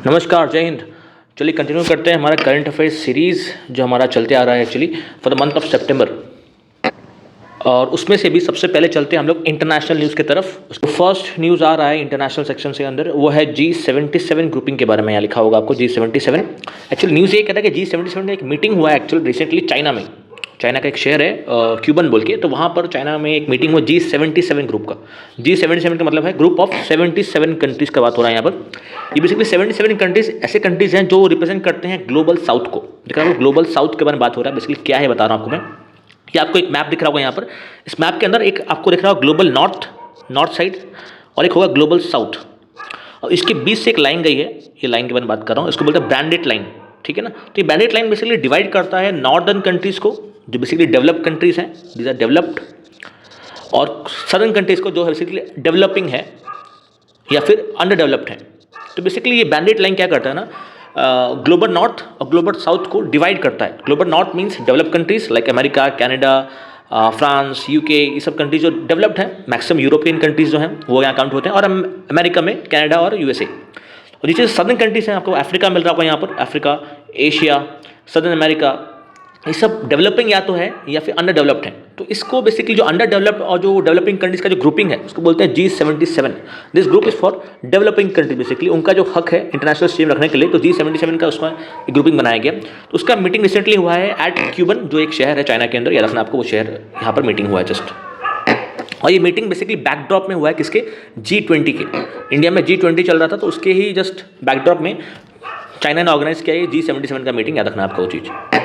नमस्कार, जय हिंद। चलिए कंटिन्यू करते हैं हमारा करंट अफेयर्स सीरीज़ जो हमारा चलते आ रहा है actually for the month of September. और उसमें से भी सबसे पहले चलते हैं हम लोग इंटरनेशनल न्यूज़ की तरफ। उसको फर्स्ट न्यूज़ आ रहा है इंटरनेशनल सेक्शन से अंदर, वो है G77 ग्रुपिंग के बारे में। यहाँ लिखा होगा आपको G77। एक्चुअली न्यूज़ ये कहता है कि G77 में एक मीटिंग हुआ है एक्चुअली रिसेंटली चाइना में। चाइना का एक शहर है क्यूबन बोल के, तो वहाँ पर चाइना में एक मीटिंग हुआ G77 ग्रुप का। G77 का मतलब है ग्रुप ऑफ 77 कंट्रीज़ का बात हो रहा है यहाँ पर। ये बेसिकली 77 कंट्रीज़ ऐसे कंट्रीज़ हैं जो रिप्रेजेंट करते हैं ग्लोबल साउथ को। दिख रहा है ग्लोबल साउथ के बारे में बात हो रहा है। बेसिकली क्या है बता रहा हूँ आपको मैं। ये आपको एक मैप दिख रहा होगा यहाँ पर। इस मैप के अंदर एक आपको दिख रहा होगा ग्लोबल नॉर्थ साइड और एक होगा ग्लोबल साउथ, और इसके बीच से एक लाइन गई है। ये लाइन के बारे में बात कर रहा हूँ, इसको बोलते हैं ब्रांडेड लाइन, ठीक है ना। तो ये ब्रांडेड लाइन बेसिकली डिवाइड करता है नॉर्दर्न कंट्रीज़ को जो बेसिकली डेवलप्ड कंट्रीज़ हैं, दीज आर डेवलप्ड, और सदर्न कंट्रीज़ को जो है बेसिकली डेवलपिंग है या फिर अंडर डेवलप्ड है। तो बेसिकली ये ब्रांडेड लाइन क्या करता है ना, ग्लोबल नॉर्थ और ग्लोबल साउथ को डिवाइड करता है। Global north means developed countries like America, Canada, France, UK, ये सब कंट्रीज जो डेवलप्ड हैं। मैक्सिमम यूरोपियन कंट्रीज जो हैं वो यहाँ काउंट होते हैं, और अमेरिका में कनाडा और यूएसए। और जिससे सदर्न कंट्रीज हैं, आपको अफ्रीका मिल रहा होगा यहाँ पर, अफ्रीका, एशिया, सदर्न अमेरिका, ये सब डेवलपिंग या तो है या फिर अंडर डेवलप्ड है। तो इसको बेसिकली जो अंडर डेवलप्ड और जो डेवलपिंग कंट्रीज का जो ग्रुपिंग है उसको बोलते हैं G77। This group is for developing country. Basically उनका जो हक है इंटरनेशनल स्ट्रीम रखने के लिए, तो G77 का उसका ग्रुपिंग बनाया गया। तो उसका मीटिंग रिसेंटली हुआ है एट क्यूबन, जो एक शहर है चाइना के अंदर। याद रखना आपको, वो शहर यहाँ पर मीटिंग हुआ है जस्ट। और ये मीटिंग बेसिकली बैकड्रॉप में हुआ है किसके, G20 के। इंडिया में G20 चल रहा था, तो उसके ही जस्ट बैकड्रॉप में चाइना ने ऑर्गेनाइज किया है G77 का मीटिंग। याद रखना आपको वो चीज़।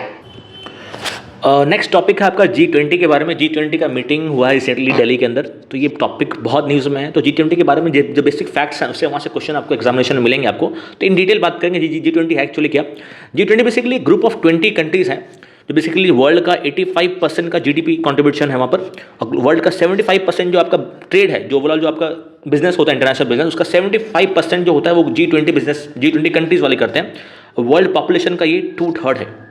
नेक्स्ट टॉपिक है आपका G20 के बारे में। G20 का मीटिंग हुआ है रिसेंटली दिल्ली के अंदर, तो ये टॉपिक बहुत न्यूज़ में है। तो G20 के बारे में जो बेसिक फैक्ट्स हैं उससे वहाँ से क्वेश्चन आपको एग्जामिनेशन में मिलेंगे आपको। तो इन डिटेल बात करेंगे G20 है एक्चुअली क्या। G20 basically group of 20 countries हैं जो बेसिकली वर्ल्ड का 85% का GDP कंट्रीब्यूशन है वहाँ पर, और वर्ल्ड का 75% जो आपका ट्रेड है, जो ओवरऑल जो आपका बिजनेस होता है इंटरनेशनल बिजनेस, उसका 75% जो होता है वो G20 बिजनेस G20 कंट्रीज़ वाले करते हैं। वर्ल्ड पॉपुलेशन का ये 2/3 है।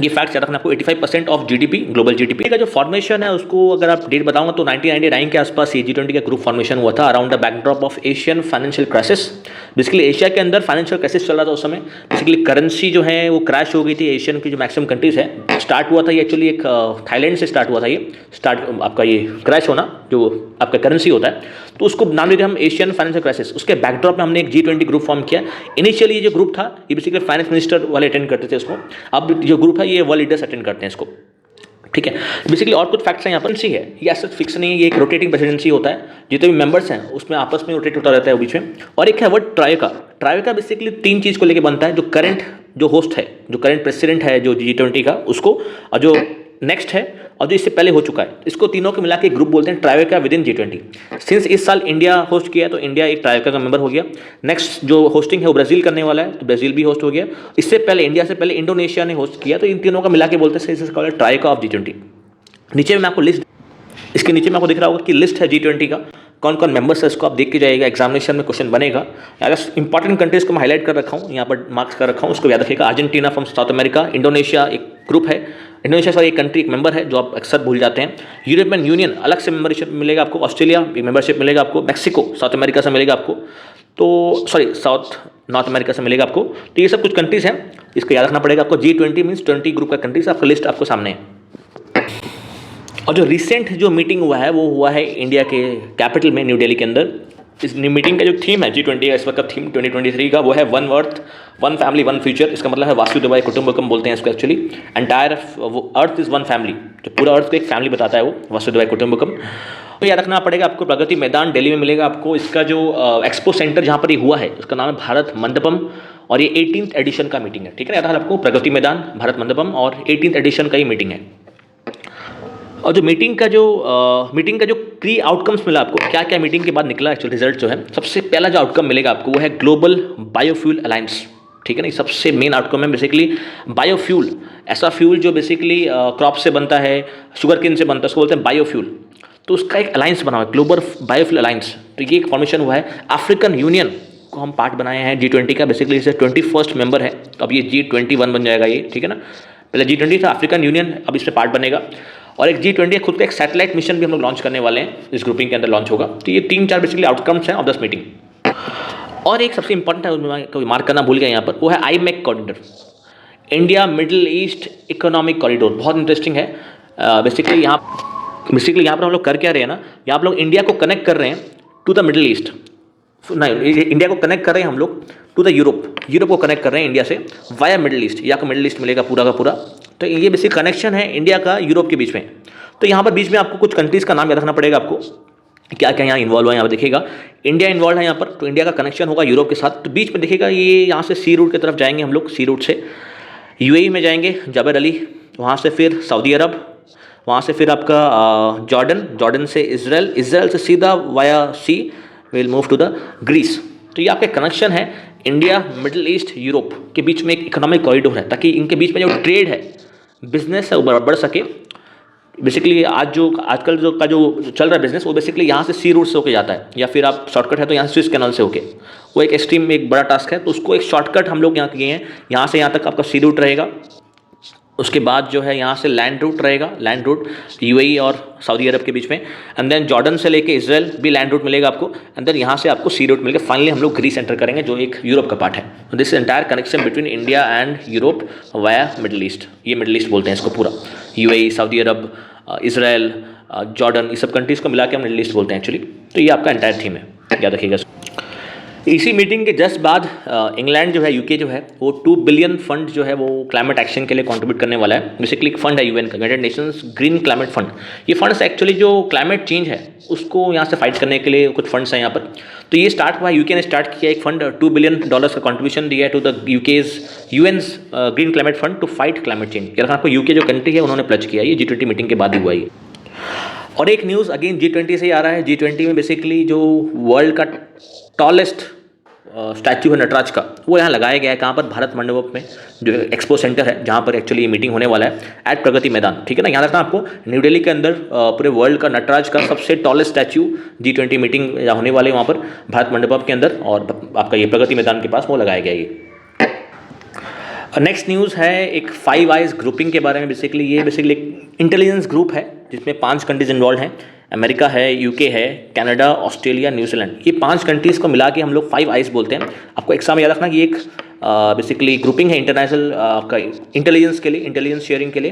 ये फैक्ट याद रखना आपको। 85% ऑफ जीडीपी, ग्लोबल जीडीपी का जो फॉर्मेशन है उसको अगर आप डेट बताऊंगा तो 1999 के आसपास ये G20 का ग्रुप फॉर्मेशन हुआ था around the backdrop of Asian financial crisis. Basically Asia के अंदर फाइनेंशियल क्राइसिस चल रहा था उस समय। बेसिकली करेंसी जो है वो क्रैश हो गई थी। एशियन की जो मैक्सिमम कंट्रीज है, स्टार्ट हुआ था ये एक्चुअली एक थाईलैंड से स्टार्ट हुआ था ये आपका ये क्रैश होना, जो आपका करेंसी होता है, तो उसको नाम देते हम एशियन फाइनेंशियल क्राइसिस। उसके बैकड्रॉप में हमने एक G20 ग्रुप फॉर्म किया। इनिशियली ये जो ग्रुप था ये बेसिकली फाइनेंस मिनिस्टर वाले अटेंड करते थे इसको। अब जो ग्रुप है ये वर्ल्ड लीडर्स अटेंड करते हैं इसको, ठीक है। बेसिकली और कुछ फैक्ट्स हैं यहाँ पर। है ये ऐसा फिक्स नहीं है, ये एक रोटेटिंग प्रेसिडेंसी होता है। जितने भी मेंबर्स हैं उसमें आपस में रोटेट होता रहता है बीच में। और एक है वर्ड ट्रायोका। ट्रायोका बेसिकली 3 चीज़ को लेकर बनता है, जो करंट जो होस्ट है, जो करंट प्रेसिडेंट है जो G20 का, उसको, और जो नेक्स्ट है, और जो इससे पहले हो चुका है, इसको तीनों को मिला के ग्रुप बोलते हैं ट्रायोका विद इन G20। सिंस इस साल इंडिया होस्ट किया है तो इंडिया एक ट्रायोका का मेंबर हो गया। नेक्स्ट जो होस्टिंग है वो ब्राज़ील करने वाला है, तो ब्राज़ील भी होस्ट हो गया। इससे पहले इंडिया से पहले इंडोनेशिया ने होस्ट किया, तो इन तीनों का मिला के बोलते हैं ट्रायोका ऑफ G20। नीचे में आपको लिस्ट, इसके नीचे में आपको दिख रहा होगा कि लिस्ट है G20 का, कौन कौन मेंबर्स है, इसको आप देख के जाइएगा। एग्जामिनेशन में क्वेश्चन बनेगा। अगर इंपॉर्टेंट कंट्रीज को मैं हाईलाइट कर रखा हूँ, यहाँ पर मार्क्स कर रखा हूँ, उसको याद रखिएगा। Argentina from south America, Indonesia एक ग्रुप है, इंडोनेशिया का एक कंट्री एक मेंबर है जो आप अक्सर भूल जाते हैं। यूरोपियन यूनियन अलग से मेंबरशिप मिलेगा आपको, ऑस्ट्रेलिया एक मेंबरशिप मिलेगा आपको, मैक्सिको साउथ अमेरिका से मिलेगा आपको, तो सॉरी साउथ नॉर्थ अमेरिका से मिलेगा आपको। तो ये सब कुछ कंट्रीज़ हैं, इसको याद रखना पड़ेगा आपको। G20 मीन्स 20 ग्रुप का कंट्रीज, आपका लिस्ट आपको सामने है। और जो रिसेंट जो मीटिंग हुआ है वो हुआ है इंडिया के कैपिटल में, न्यू दिल्ली के अंदर। इस मीटिंग का जो थीम है G20 का इस वक्त थीम 2023 का, वो है one earth one family one future. इसका मतलब है वासुदेवाय कुटुंबकम बोलते हैं इसको actually. Entire earth is one family, जो पूरा अर्थ को एक फैमिली बताता है वो वासुदेवाय कुटुंबकम। तो याद रखना पड़ेगा आपको। प्रगति मैदान दिल्ली में मिलेगा आपको। इसका जो एक्सपो सेंटर जहाँ पर ये हुआ है उसका नाम है भारत मंडपम, और ये 18th एडिशन का मीटिंग है, ठीक है ना। याद आपको प्रगति मैदान, भारत मंडपम, और 18th एडिशन का ही मीटिंग है। और जो मीटिंग का जो प्री आउटकम्स मिला आपको, क्या क्या मीटिंग के बाद निकला एक्चुअल रिजल्ट जो है, सबसे पहला जो आउटकम मिलेगा आपको वो है ग्लोबल बायोफ्यूल अलायंस, ठीक है ना। सबसे मेन आउटकम है बेसिकली बायोफ्यूल, ऐसा फ्यूल जो बेसिकली क्रॉप से बनता है, शुगर केन से बनता है, उसको बोलते हैं बायोफ्यूल। तो उसका एक अलायंस बना हुआ है, ग्लोबल बायोफ्यूल अलायंस। तो ये एक फॉर्मेशन हुआ है। अफ्रीकन यूनियन को हम पार्ट बनाए हैं G20 का, बेसिकली इसे 21st मेंबर है, तो अब ये G21 बन जाएगा ये, ठीक है ना। पहले G20 था, अफ्रीकन यूनियन अब इससे पार्ट बनेगा। और एक G20 खुद का एक सैटेलाइट मिशन भी हम लोग लॉन्च करने वाले हैं, इस ग्रुपिंग के अंदर लॉन्च होगा। तो ये 3-4 बेसिकली आउटकम्स हैं ऑफ दिस मीटिंग। और एक सबसे इंपॉर्टेंट है, उसमें कोई मार्क करना भूल गया यहाँ पर, वो है IMEC corridor, India middle east economic corridor. बहुत इंटरेस्टिंग है। बेसिकली यहाँ पर हम लोग कर क्या रहे हैं ना, यहाँ पर लोग इंडिया को कनेक्ट कर रहे हैं टू द मिडिल ईस्ट, नहीं इंडिया को कनेक्ट कर रहे हैं हम लोग टू द यूरोप को कनेक्ट कर रहे हैं इंडिया से वाया मिडिल ईस्ट, या को मिडिल ईस्ट मिलेगा पूरा का पूरा। तो ये बेसिक कनेक्शन है इंडिया का यूरोप के बीच में। तो यहाँ पर बीच में आपको कुछ कंट्रीज़ का नाम याद रखना पड़ेगा आपको, क्या क्या यहाँ इन्वॉल्व है। यहाँ पर देखिएगा इंडिया इन्वॉल्व है यहाँ पर, तो इंडिया का कनेक्शन होगा यूरोप के साथ। तो बीच में देखिएगा ये यहाँ से सी रूट की तरफ जाएंगे हम लोग, सी रूट से UAE में जाएंगे, जबर अली, वहाँ से फिर सऊदी अरब, वहाँ से फिर आपका जॉर्डन से इजराइल से सीधा via sea will move to the Greece. तो ये आपके कनेक्शन है इंडिया मिडिल ईस्ट यूरोप के बीच में, एक इकोनॉमिक कॉरिडोर है, ताकि इनके बीच में जो ट्रेड है, बिजनेस है, वो बढ़ सके। बेसिकली आजकल जो चल रहा है बिजनेस, वो बेसिकली यहाँ से सी रूट से होके जाता है, या फिर आप शॉर्टकट है तो यहाँ से स्विस कैनाल से होके, वो एक एक्सट्रीम एक बड़ा टास्क है। तो उसको एक शॉर्टकट हम लोग यहाँ किए हैं, यहाँ से यहाँ तक आपका सी रूट रहेगा। उसके बाद जो है यहाँ से लैंड रूट रहेगा, लैंड रूट UAE और सऊदी अरब के बीच में, एंड देन जॉर्डन से लेके इजराइल भी लैंड रूट मिलेगा आपको, एंड देन यहाँ से आपको सी रूट मिलेगा। फाइनली हम लोग ग्रीस एंटर करेंगे, जो एक यूरोप का पार्ट है। This entire connection between India and Europe via middle east, ये मिडिल ईस्ट बोलते हैं इसको पूरा, UAE, सऊदी अरब, इजराइल, जॉर्डन, ये सब कंट्रीज़ को मिला के हम मिडिल ईस्ट बोलते हैं एक्चुअली। तो ये आपका एंटायर थीम है, याद रखिएगा। इसी मीटिंग के जस्ट बाद इंग्लैंड जो है, UK जो है, वो 2 बिलियन फंड जो है वो क्लाइमेट एक्शन के लिए कंट्रीब्यूट करने वाला है। बेसिकली एक फंड है UN का, United Nations green climate fund. ये फंड्स एक्चुअली जो क्लाइमेट चेंज है उसको यहाँ से फाइट करने के लिए कुछ फंड्स हैं यहाँ पर। तो ये स्टार्ट हुआ, UK ने स्टार्ट किया एक फंड, $2 बिलियन का कंट्रीब्यूशन दिया है to the UN's green climate fund to fight climate change. यार आपको UK जो कंट्री है उन्होंने प्लच किया, ये G20 मीटिंग के बाद ही हुआ ये। और एक न्यूज़ अगेन G20 से ही आ रहा है। G20 में बेसिकली जो वर्ल्ड का टॉलेस्ट स्टैच्यू है नटराज का, वो यहाँ लगाया गया है। कहाँ पर? भारत मंडपम में, जो एक्सपो सेंटर है जहाँ पर एक्चुअली ये मीटिंग होने वाला है, एट प्रगति मैदान। ठीक है ना, यहाँ रखना आपको। न्यू दिल्ली के अंदर पूरे वर्ल्ड का नटराज का सबसे टॉलेस्ट स्टैच्यू G20 मीटिंग होने वाले वहाँ पर भारत मंडपम के अंदर, और आपका ये प्रगति मैदान के पास वो लगाया गया ये। नेक्स्ट न्यूज़ है एक 5 आइज़ ग्रुपिंग के बारे में। बेसिकली ये एक इंटेलिजेंस ग्रुप है जिसमें 5 कंट्रीज इन्वॉल्व हैं। अमेरिका है, UK है, कनाडा, ऑस्ट्रेलिया, न्यूजीलैंड। ये 5 कंट्रीज़ को मिला के हम लोग 5 आइज़ बोलते हैं। आपको एग्जाम याद रखना कि एक बेसिकली ग्रुपिंग है इंटरनेशनल आपका इंटेलिजेंस के लिए, इंटेलिजेंस शेयरिंग के लिए।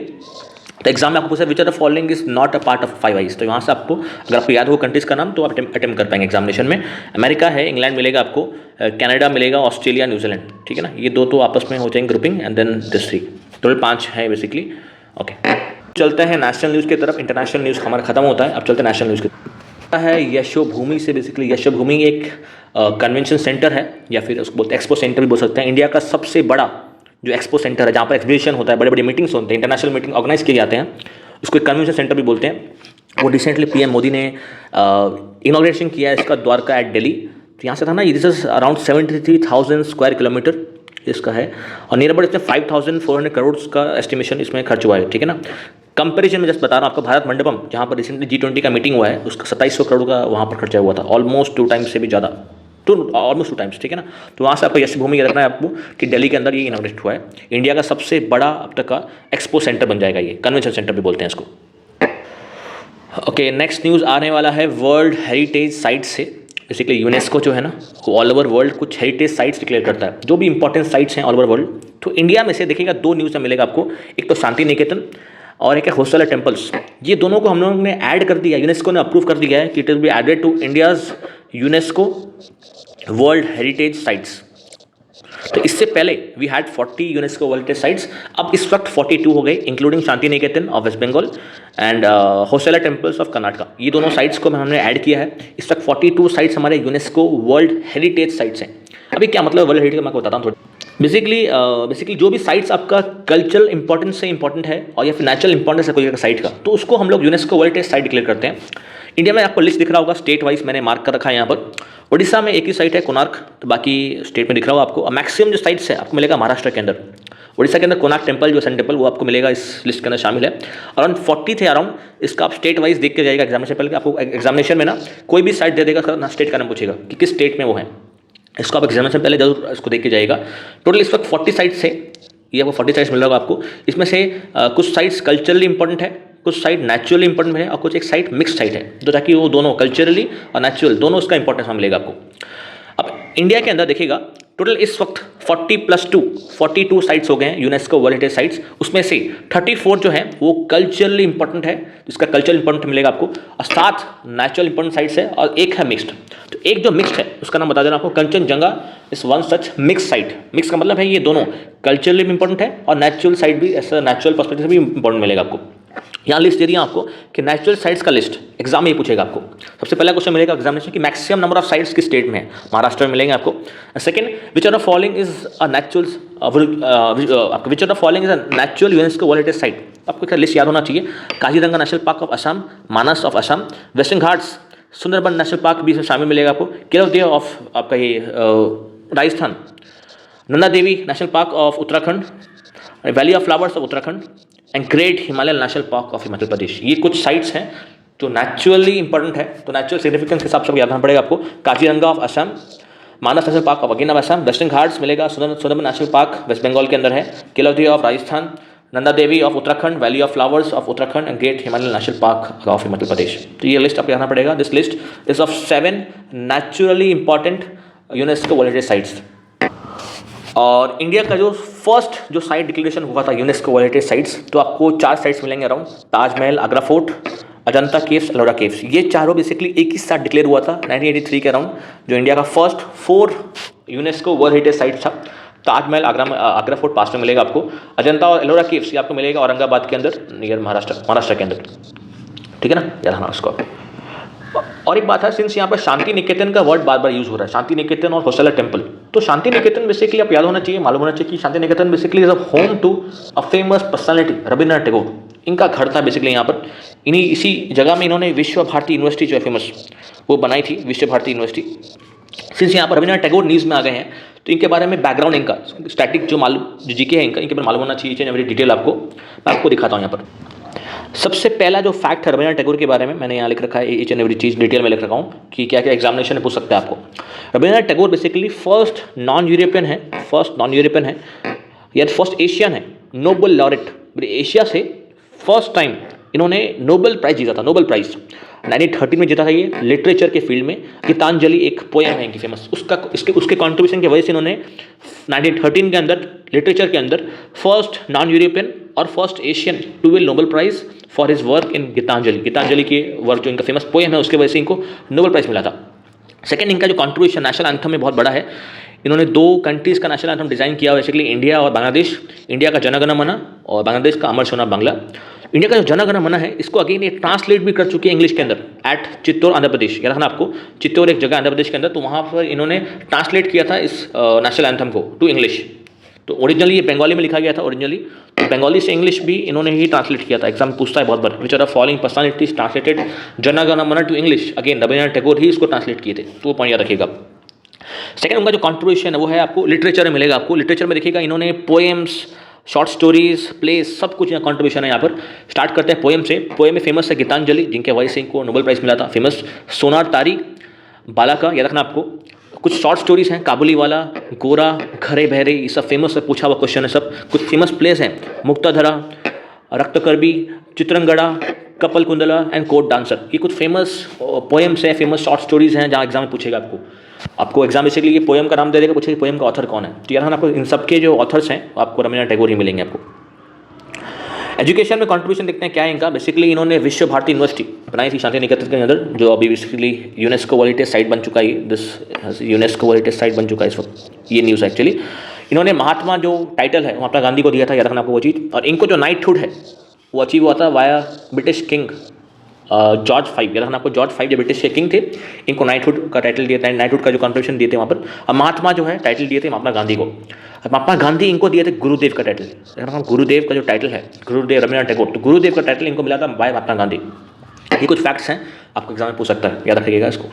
तो एग्जाम में आपको पूछा which are the following is not a part of 5 eyes. तो यहाँ से आपको, अगर आपको याद हो कंट्रीज़ का नाम, तो आप अटेम्प्ट कर पाएंगे एग्जामिनेशन में। अमेरिका है, इंग्लैंड मिलेगा आपको, कनाडा मिलेगा, ऑस्ट्रेलिया, न्यूजीलैंड। ठीक है ना, ये 2 तो आपस में हो जाएंगे grouping, and then this 3, total 5 है बेसिकली। ओके, चलते हैं नेशनल न्यूज़ की तरफ। इंटरनेशनल न्यूज़ हमारा खत्म होता है, अब चलते हैं नेशनल न्यूज़ की तरफ। है यशोभूमि से। बेसिकली यशोभूमि एक कन्वेंशन सेंटर है, या फिर उसको बोलते हैं एक्सपो सेंटर भी बोल सकते हैं। इंडिया का सबसे बड़ा जो एक्सपो सेंटर है, जहाँ पर एग्जीबिशन होता है, बड़े बड़े मीटिंग्स होते हैं, इंटरनेशनल मीटिंग ऑर्गेनाइज किए जाते हैं, उसको एक कन्वेंशन सेंटर भी बोलते हैं। वो रिसेंटली PM मोदी ने इनॉग्रेशन किया है इसका, द्वारका एट दिल्ली। तो यहाँ से था ना, this is around 73,000 square kilometre इसका है, और नियर अबाउट इसमें 5,400 करोड़ का एस्टिमेशन इसमें खर्च हुआ है। ठीक है ना, कंपैरिजन में जस्ट बता रहा हूँ आपको, भारत मंडपम जहाँ पर रिसेंटली G20 का मीटिंग हुआ है, उसका 2700 करोड़ का वहाँ पर खर्चा हुआ था, ऑलमोस्ट 2 टाइम्स से भी ज़्यादा, तो ऑलमोस्ट 2 टाइम्स। ठीक है ना, तो वहाँ से आपको यशोभूमि रखना है आपको कि दिल्ली के अंदर ये इनॉग्रेट हुआ है। इंडिया का सबसे बड़ा अब तक का एक्सपो सेंटर बन जाएगा ये, कन्वेंशन सेंटर भी बोलते हैं इसको। ओके, नेक्स्ट न्यूज़ आने वाला है वर्ल्ड हेरिटेज साइट से। बेसिकली यूनेस्को जो है ना, वो ऑल ओवर वर्ल्ड कुछ हेरिटेज साइट्स डिक्लेयर करता है, जो भी इंपॉर्टेंट साइट्स हैं ऑल ओवर वर्ल्ड। तो इंडिया में से देखिएगा 2 न्यूज़ में मिलेगा आपको, एक तो शांति निकेतन और एक है होसला टेम्पल्स। ये दोनों को हम लोगों ने ऐड कर दिया, यूनेस्को ने अप्रूव कर दिया है कि it will be added to India's UNESCO world heritage sites. तो इससे पहले we had 40 UNESCO world heritage sites, अब इस वक्त 42 हो गए, including Shanti Niketan of West Bengal and Hoysala temples of Karnataka. ये दोनों साइट्स को हमने ऐड किया है। इस वक्त 42 साइट्स हमारे यूनेस्को वर्ल्ड हेरिटेज साइट्स हैं। अभी क्या मतलब वर्ल्ड हेरिटेज, मैं आपको बताता हूँ थोड़ा। बेसिकली जो भी साइट्स आपका कल्चरल इंपॉर्टेंस से इंपॉर्टेंट है, और या फिर नेचुरल इंपॉर्टेंस है कोई साइट का, तो उसको हम लोग UNESCO world heritage site declare करते हैं। इंडिया में आपको लिस्ट दिख रहा होगा, स्टेट वाइज मैंने मार्क कर रखा है यहाँ पर। उड़ीसा में एक ही साइट है कोणार्क, तो बाकी स्टेट में दिख रहा होगा आपको। मैक्सिमम जो साइट्स है आपको मिलेगा महाराष्ट्र के अंदर। उड़ीसा के अंदर कोणार्क टेम्पल जो सन टेम्पल, वो आपको मिलेगा, इस लिस्ट के अंदर शामिल है। अराउंड 40 थे अराउंड, इसका आप स्टेट वाइज देख के जाएगा एग्जामिनेशन पहले। आपको एग्जामिनेशन में ना कोई भी साइट दे देगा ना, स्टेट का नाम पूछेगा कि किस स्टेट में वो है, इसको आप एग्जामिनेशन पहले जरूर इसको देख के जाएगा। टोटल इस वक्त 40 साइट्स है, ये आपको 40 साइट्स मिल रहा होगा आपको। इसमें से कुछ साइट्स कल्चरली इंपॉर्टेंट है, कुछ साइट नेचुरली इंपॉर्टेंट है, और कुछ एक साइट मिक्स साइट है, तो ताकि वो दोनों कल्चरली और नेचुरल दोनों उसका इंपॉर्टेंस मिलेगा आपको। अब इंडिया के अंदर देखिएगा टोटल इस वक्त 40+2 साइट्स हो गए हैं यूनेस्को वर्ल्ड हेरिटेज साइट्स। उसमें से 34 जो है वो कल्चरली इंपॉर्टेंट है, जिसका कल्चरल इंपॉर्टेंट मिलेगा आपको, और 7 नेचुरल इंपॉर्टेंट साइट्स है और एक है मिक्स्ड। तो एक जो मिक्स्ड है उसका नाम बता देना आपको, कंचनजंगा इस one such mix site. Mix का मतलब है ये दोनों कल्चरली भी इंपॉर्टेंट है और नेचुरल साइट भी, ऐसा नेचुरल पर्सपेक्टिव से भी इंपॉर्टेंट मिलेगा आपको। यहाँ लिस्ट दे दिया आपको कि नेचुरल साइट्स का लिस्ट, एग्जाम में ये पूछेगा आपको। सबसे पहला क्वेश्चन मिलेगा एग्जामिनेशन की मैक्सिमम नंबर ऑफ साइट्स किस स्टेट में है, महाराष्ट्र में मिलेंगे आपको। Second, which are the following is a natural which are the following is a natural UNESCO world heritage site. आपको क्या लिस्ट याद होना चाहिए, Kaziranga national park of Assam, Manas of Assam, western Ghats, Sundarban national park भी इसमें शामिल मिलेगा आपको, केरव ऑफ आपका ये Rajasthan, Nanda Devi national park of Uttarakhand, valley of flowers of Uttarakhand and great Himalayan national park of Himachal Pradesh. ये कुछ साइट्स हैं जो नेचुरली इंपॉर्टेंट है, तो नेचुरल सिग्निफिकेंस के हिसाब से याद रखना पड़ेगा आपको। Kaziranga of Assam, Manas national park of again of Assam, western Ghats मिलेगा, सुंदरबन नेशनल पार्क वेस्ट बंगाल के अंदर है, Keoladeo of Rajasthan, Nanda Devi of Uttarakhand, valley of flowers of Uttarakhand and great Himalayan national park of Himachal Pradesh. तो ये लिस्ट आपको याद रखना पड़ेगा। This list is of 7 naturally important UNESCO world heritage sites. और इंडिया का जो फर्स्ट जो साइट डिक्लेरेशन हुआ था यूनेस्को वर्ल्ड हेरिटेज साइट्स, तो आपको 4 साइट्स मिलेंगे around, Taj Mahal, Agra fort, Ajanta caves, Ellora caves. ये चारों बेसिकली एक ही साथ डिक्लेयर हुआ था 1983 के अराउंड, जो इंडिया का first 4 UNESCO world heritage site था। ताजमहल आगरा फोर्ट पास में मिलेगा आपको, अजंता और एलोरा केव्स ये आपको मिलेगा औरंगाबाद के अंदर, नियर महाराष्ट्र के अंदर, ठीक है ना, याद रखना उसको। और एक बात है, सिंस यहाँ पर शांति निकेतन का वर्ड बार बार यूज हो रहा है, शांति निकेतन और होसला टेम्पल, तो शांति निकेतन बेसिकली आप याद होना चाहिए, मालूम होना चाहिए कि Shanti Niketan basically is a home to a famous personality Rabindranath Tagore. इनका घर था बेसिकली यहाँ पर, इसी जगह में इन्होंने विश्व भारती यूनिवर्सिटी जो है फेमस वो बनाई थी, विश्व भारती यूनिवर्सिटी। सिंस यहाँ पर रविंद्रनाथ टैगोर न्यूज़ में आ गए हैं, तो इनके बारे में बैकग्राउंड इनका स्टैटिक जो जीके है इनका, इनके बारे में मालूम होना चाहिए, एवरी डिटेल आपको मैं आपको दिखाता हूँ यहाँ पर। सबसे पहला जो फैक्ट है रविंद्रनाथ टैगोर के बारे में, मैंने यहाँ लिख रखा है, each and every cheese detail में लिख रखा हूँ कि क्या क्या एग्जामिनेशन में पूछ सकता है आपको। Rabindranath Tagore basically first non European है या फर्स्ट एशियन है नोबेल लॉरेट। एशिया से फर्स्ट टाइम इन्होंने नोबेल प्राइज जीता था, नोबेल प्राइज 1913 में जीता था ये, लिटरेचर के फील्ड में। गीतांजलि एक पोएम है इनकी फेमस, उसके कॉन्ट्रीब्यूशन की वजह से इन्होंने 1913 के अंदर लिटरेचर के अंदर फर्स्ट नॉन यूरोपियन और first Asian to win Nobel prize for his work in Gitanjali के वर्क जो इनका फेमस पोएम है उसके वजह से इनको नोबेल प्राइज मिला था। सेकेंड, इनका जो कॉन्ट्रीब्यूशन नेशनल एंथम में बहुत बड़ा है। इन्होंने 2 कंट्रीज़ का नेशनल एंथम डिज़ाइन किया, बेसिकली इंडिया और बांग्लादेश। इंडिया का जनगण मन और बांग्लादेश का अमर सोना बांग्ला। इंडिया का जो जनगण मन है इसको अगेन ये ट्रांसलेट भी कर चुके हैं इंग्लिश के अंदर एट चित्तौड़ आंध्र प्रदेश। याद रखना आपको, चित्तौड़ एक जगह आंध्र प्रदेश के अंदर, तो वहाँ पर इन्होंने ट्रांसलेट किया था इस नेशनल एंथम को टू इंग्लिश। तो ओरिजिनली ये बंगाली में लिखा गया था ओरिजिनली, तो बंगाली से इंग्लिश भी इन्होंने ही ट्रांसलेट किया था। एग्जाम पूछता है बहुत बार, which are the following personalities translated Jana Gana Mana to English, again Rabindranath Tagore ही इसको ट्रांसलेट किए थे, तो वो पॉइंट याद रखिएगा। सेकंड, उनका जो कॉन्ट्रीब्यूशन है वो है आपको लिटरेचर में मिलेगा। आपको लिटरेचर में देखिएगा इन्होंने पोएम्स, शॉर्ट स्टोरीज, प्लेज, सब कुछ यहाँ कॉन्ट्रीब्यूशन है। यहाँ पर स्टार्ट करते हैं पोएम से। पोएम में फेमस है गीतांजलि, जिनके वजह से इनको नोबेल प्राइज मिला था, फेमस सोनार तारी, बालाका, याद रखना आपको। कुछ शॉर्ट स्टोरीज हैं, काबुली वाला, गोरा, घरे बहरे, ये सब फेमस है, पूछा हुआ क्वेश्चन है सब। कुछ फेमस प्लेस हैं, Muktadhara, Raktakarabi, Chitrangada, Kapalkundala and court dancer. ये कुछ फेमस पोएम्स हैं, फेमस शॉर्ट स्टोरीज हैं जहाँ एग्जाम में पूछेगा आपको एग्जाम बेसिकली ये पोएम का नाम दे देगा, पूछेगा पोएम का ऑथर कौन है। तो यहाँ आपको इन सब के जो ऑथर्स हैं आपको रविंद्रनाथ टैगोर ही मिलेंगे आपको। एजुकेशन में कंट्रीब्यूशन देखते हैं क्या है इनका। बेसिकली इन्होंने विश्व भारती यूनिवर्सिटी बनाई थी शांति निकेतन के अंदर, जो अभी basically UNESCO world heritage site बन चुका है। This UNESCO world heritage site बन चुका है इस वक्त, ये न्यूज़ एक्चुअली। इन्होंने महात्मा जो टाइटल है महात्मा गांधी को दिया था, याद रखना आपको वो चीज़। और इनको जो नाइटहुड है वो अचीव हुआ था वाया ब्रिटिश किंग जॉर्ज 5, याद रखना आपको। जॉर्ज 5 जो ब्रिटिश के किंग थे, इनको नाइटहुड का टाइटल दिया था, नाइटहुड का जो कॉन्ट्रीब्यूशन दिए थे वहाँ पर। और महात्मा जो है टाइटल दिए थे महात्मा गांधी को। महात्मा गांधी इनको दिए थे गुरुदेव का टाइटल। गुरुदेव का जो टाइटल है, गुरुदेव रविंद्रनाथ टैगोर, तो गुरुदेव का टाइटल इनको मिला था बाय महात्मा गांधी। ये कुछ फैक्ट्स हैं, आपको एग्जाम में पूछ सकता है, याद रखिएगा इसको।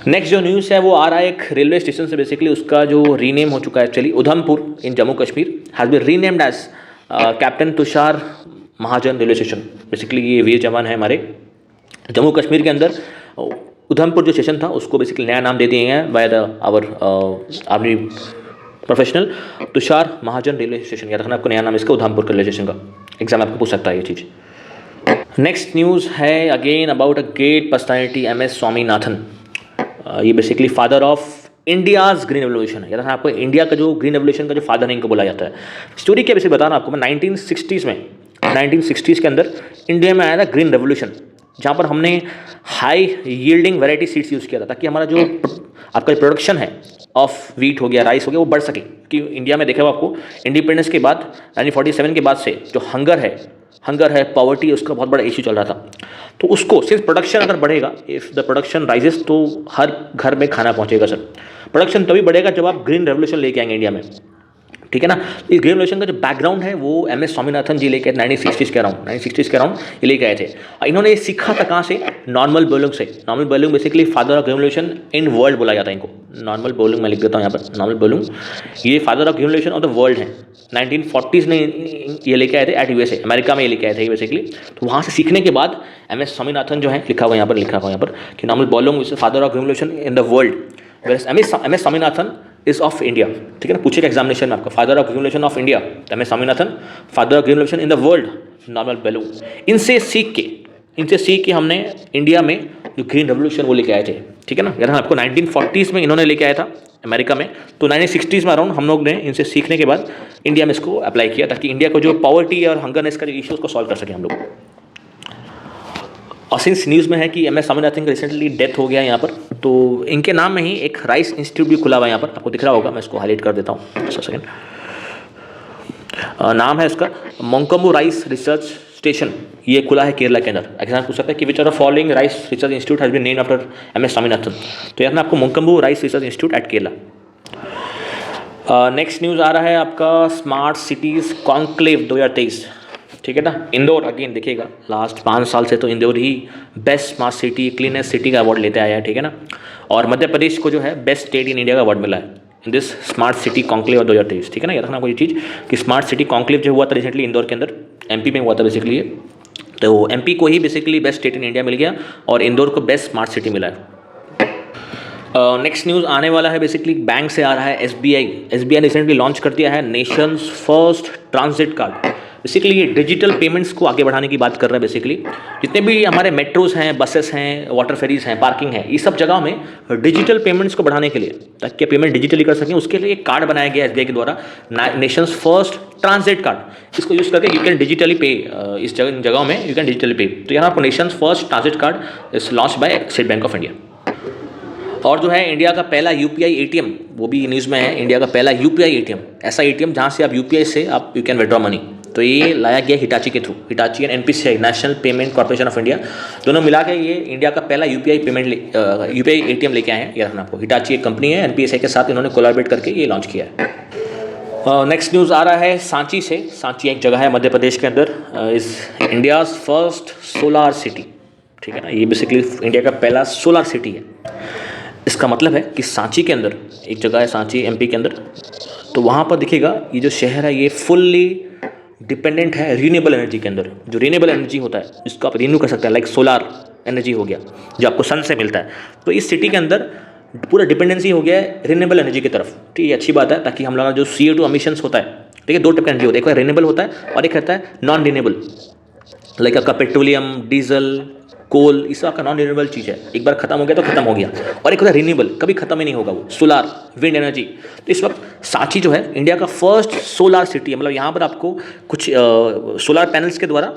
नेक्स्ट जो न्यूज़ है वो आ रहा है एक रेलवे स्टेशन से, बेसिकली उसका जो रीनेम हो चुका है actually. Udhampur in Jammu Kashmir has been renamed as captain Tushar Mahajan railway station. Basically ये वीर जवान है हमारे जम्मू कश्मीर के अंदर। उधमपुर जो स्टेशन था उसको बेसिकली नया नाम दे दिए हैं by the our army professional, Tushar Mahajan railway station. याद रखना आपको नया नाम इसका उधमपुर रेलवे स्टेशन का। एग्जाम आपको पूछ सकता है ये चीज़। नेक्स्ट न्यूज़ है again about a great personality, MS Swaminathan. ये basically father of India's green revolution है, याद रखना आपको, इंडिया का जो ग्रीन रेवोल्यूशन का जो फादर है इनको बोला जाता है। स्टोरी क्या वैसे बता रहा हूँ आपको मैं, 1960s में, 1960s के अंदर इंडिया में आया था ग्रीन रेवोल्यूशन, जहाँ पर हमने high yielding variety seeds use किया था ताकि हमारा जो आपका प्रोडक्शन है ऑफ वीट हो गया, राइस हो गया, वो बढ़ सके। कि इंडिया में देखा हो आपको, इंडिपेंडेंस के बाद 1947 के बाद से जो हंगर है, पॉवर्टी, उसका बहुत बड़ा इशू चल रहा था। तो उसको सिर्फ प्रोडक्शन अगर बढ़ेगा, इफ़ द प्रोडक्शन राइजेस, तो हर घर में खाना पहुंचेगा सर। प्रोडक्शन तभी बढ़ेगा जब आप ग्रीन रेवोल्यूशन लेके आएंगे इंडिया में, ठीक है ना। इस ग्रीन रेवोल्यूशन का जो बैकग्राउंड है वो MS स्वामीनाथन जी लेके 1960s के अराउंड ये लेके आए थे। इन्होंने ये सीखा था कहाँ से, नॉर्मल बोलुंग से। Normal Bolung basically father of green revolution in world बोला जाता है इनको। नॉर्मल बोलुंग मैं लिख देता हूँ यहाँ पर, नॉर्मल बोलुंग ये father of green revolution of the world है। 1940s में ये लेके आए थे एट USA, अमेरिका में ये लेके आए थे बेसिकली। तो वहाँ से सीखने के बाद MS स्वामीनाथन जो है, लिखा हुआ यहाँ पर कि normal Borlaug is father of green revolution in the world, MS Swaminathan is of India, ठीक है ना। पूछेगा एग्जामिनेशन में आपका, father of green revolution of India, MS Swaminathan, father of green revolution in the world, normal Bolung. इनसे सीख के हमने इंडिया में जो ग्रीन रेवोल्यूशन वो लेके आए थे, ठीक है ना। यार आपको 1940s में इन्होंने लेके आया था अमेरिका में, तो 1960s में अराउंड हम लोग ने इनसे सीखने के बाद इंडिया में इसको अप्लाई किया ताकि इंडिया को जो पॉवर्टी और हंगरनेस का जो इशू उसको सॉल्व कर सकें हम लोग। और सिंस न्यूज़ में है कि MS स्वामीनाथन का रिसेंटली डेथ हो गया यहाँ पर, तो इनके नाम में ही एक राइस इंस्टीट्यूट भी खुला हुआ है यहाँ पर, आपको दिख रहा होगा, मैं इसको हाईलाइट कर देता हूँ सेकेंड। नाम है इसका मोंकम्बू राइस रिसर्च स्टेशन, ये खुला है केरला के अंदर। एग्जाम पूछ सकता है कि which are the following rice research institute has been named after MS Swaminathan, तो यहाँ आपको Moncombu rice research institute at Kerala. Next news आ रहा है आपका स्मार्ट सिटीज़ कॉन्क्लेव 2023, ठीक है ना। इंदौर अगेन देखिएगा, लास्ट 5 साल से तो इंदौर ही best smart city, cleanest city का अवार्ड लेते आया है, ठीक है ना। और मध्य प्रदेश को जो है बेस्ट स्टेट इन इंडिया का अवार्ड मिला है in this smart city conclave 2023, ठीक है ना। याद रखना कोई चीज़ कि स्मार्ट सिटी कॉन्क्लेव जो हुआ था रिसेंटली इंदौर के अंदर, MP में हुआ था बेसिकली ये, तो MP को ही basically best state in India मिल गया और इंदौर को बेस्ट स्मार्ट सिटी मिला है। नेक्स्ट न्यूज़ आने वाला है बेसिकली बैंक से आ रहा है। SBI ने रिसेंटली लॉन्च कर दिया है Nations first transit card. Basically ये डिजिटल पेमेंट्स को आगे बढ़ाने की बात कर रहा है। बेसिकली जितने भी हमारे मेट्रोज हैं, बसेस हैं, वाटर फेरीज हैं, पार्किंग है, ये सब जगह में डिजिटल पेमेंट्स को बढ़ाने के लिए, ताकि पेमेंट डिजिटली कर सकें, उसके लिए एक कार्ड बनाया गया है SBI के द्वारा, नेशंस फर्स्ट ट्रांजिट कार्ड। इसको यूज़ करके यू कैन डिजिटली पे, इस जगहों में यू कैन डिजिटली पे। तो यहाँ आपको Nations first transit card is launch by state bank of India. और जो है इंडिया का पहला UPI ATM, वो भी न्यूज़ में है, इंडिया का पहला UPI ATM, ऐसा ATM जहाँ से आप UPI से आप यू कैन विड्रॉ मनी, तो ये लाया गया हिटाची के through. Hitachi and NPCI, national payment corporation of India, दोनों मिला के ये इंडिया का पहला UPI ATM लेके आए हैं। ये रखना आपको, हिटाची एक कंपनी है, NPCI के साथ इन्होंने कोलैबोरेट करके ये लॉन्च किया है। नेक्स्ट न्यूज़ आ रहा है सांची से। सांची एक जगह है मध्य प्रदेश के अंदर, is India's first solar city, ठीक है ना। ये बेसिकली इंडिया का पहला सोलार सिटी है। इसका मतलब है कि सांची के अंदर एक जगह है, सांची MP के अंदर, तो वहाँ पर दिखेगा ये जो शहर है ये फुल्ली डिपेंडेंट है रीनेबल एनर्जी के अंदर। जो रीनेबल एनर्जी होता है इसको आप रिन्यू कर सकते हैं, लाइक सोलार एनर्जी हो गया जो आपको सन से मिलता है। तो इस सिटी के अंदर पूरा डिपेंडेंसी हो गया है रीनेबल एनर्जी की तरफ, ठीक है। अच्छी बात है, ताकि हम लोग का जो CO2 एमिशंस होता है, ठीक है, 2 टाइप का एनर्जी होता है, एक रीनेबल होता है और एक रहता है नॉन रीनेबल, लाइक आपका पेट्रोलियम, डीजल, कोल, इस आपका नॉन रिन्यूएबल चीज़ है, एक बार खत्म हो गया तो खत्म हो गया। और एक होता है रिन्यूएबल, कभी खत्म ही नहीं होगा, वो सोलार, विंड एनर्जी। तो इस वक्त सांची जो है इंडिया का फर्स्ट सोलार सिटी है, मतलब यहाँ पर आपको कुछ सोलार पैनल्स के द्वारा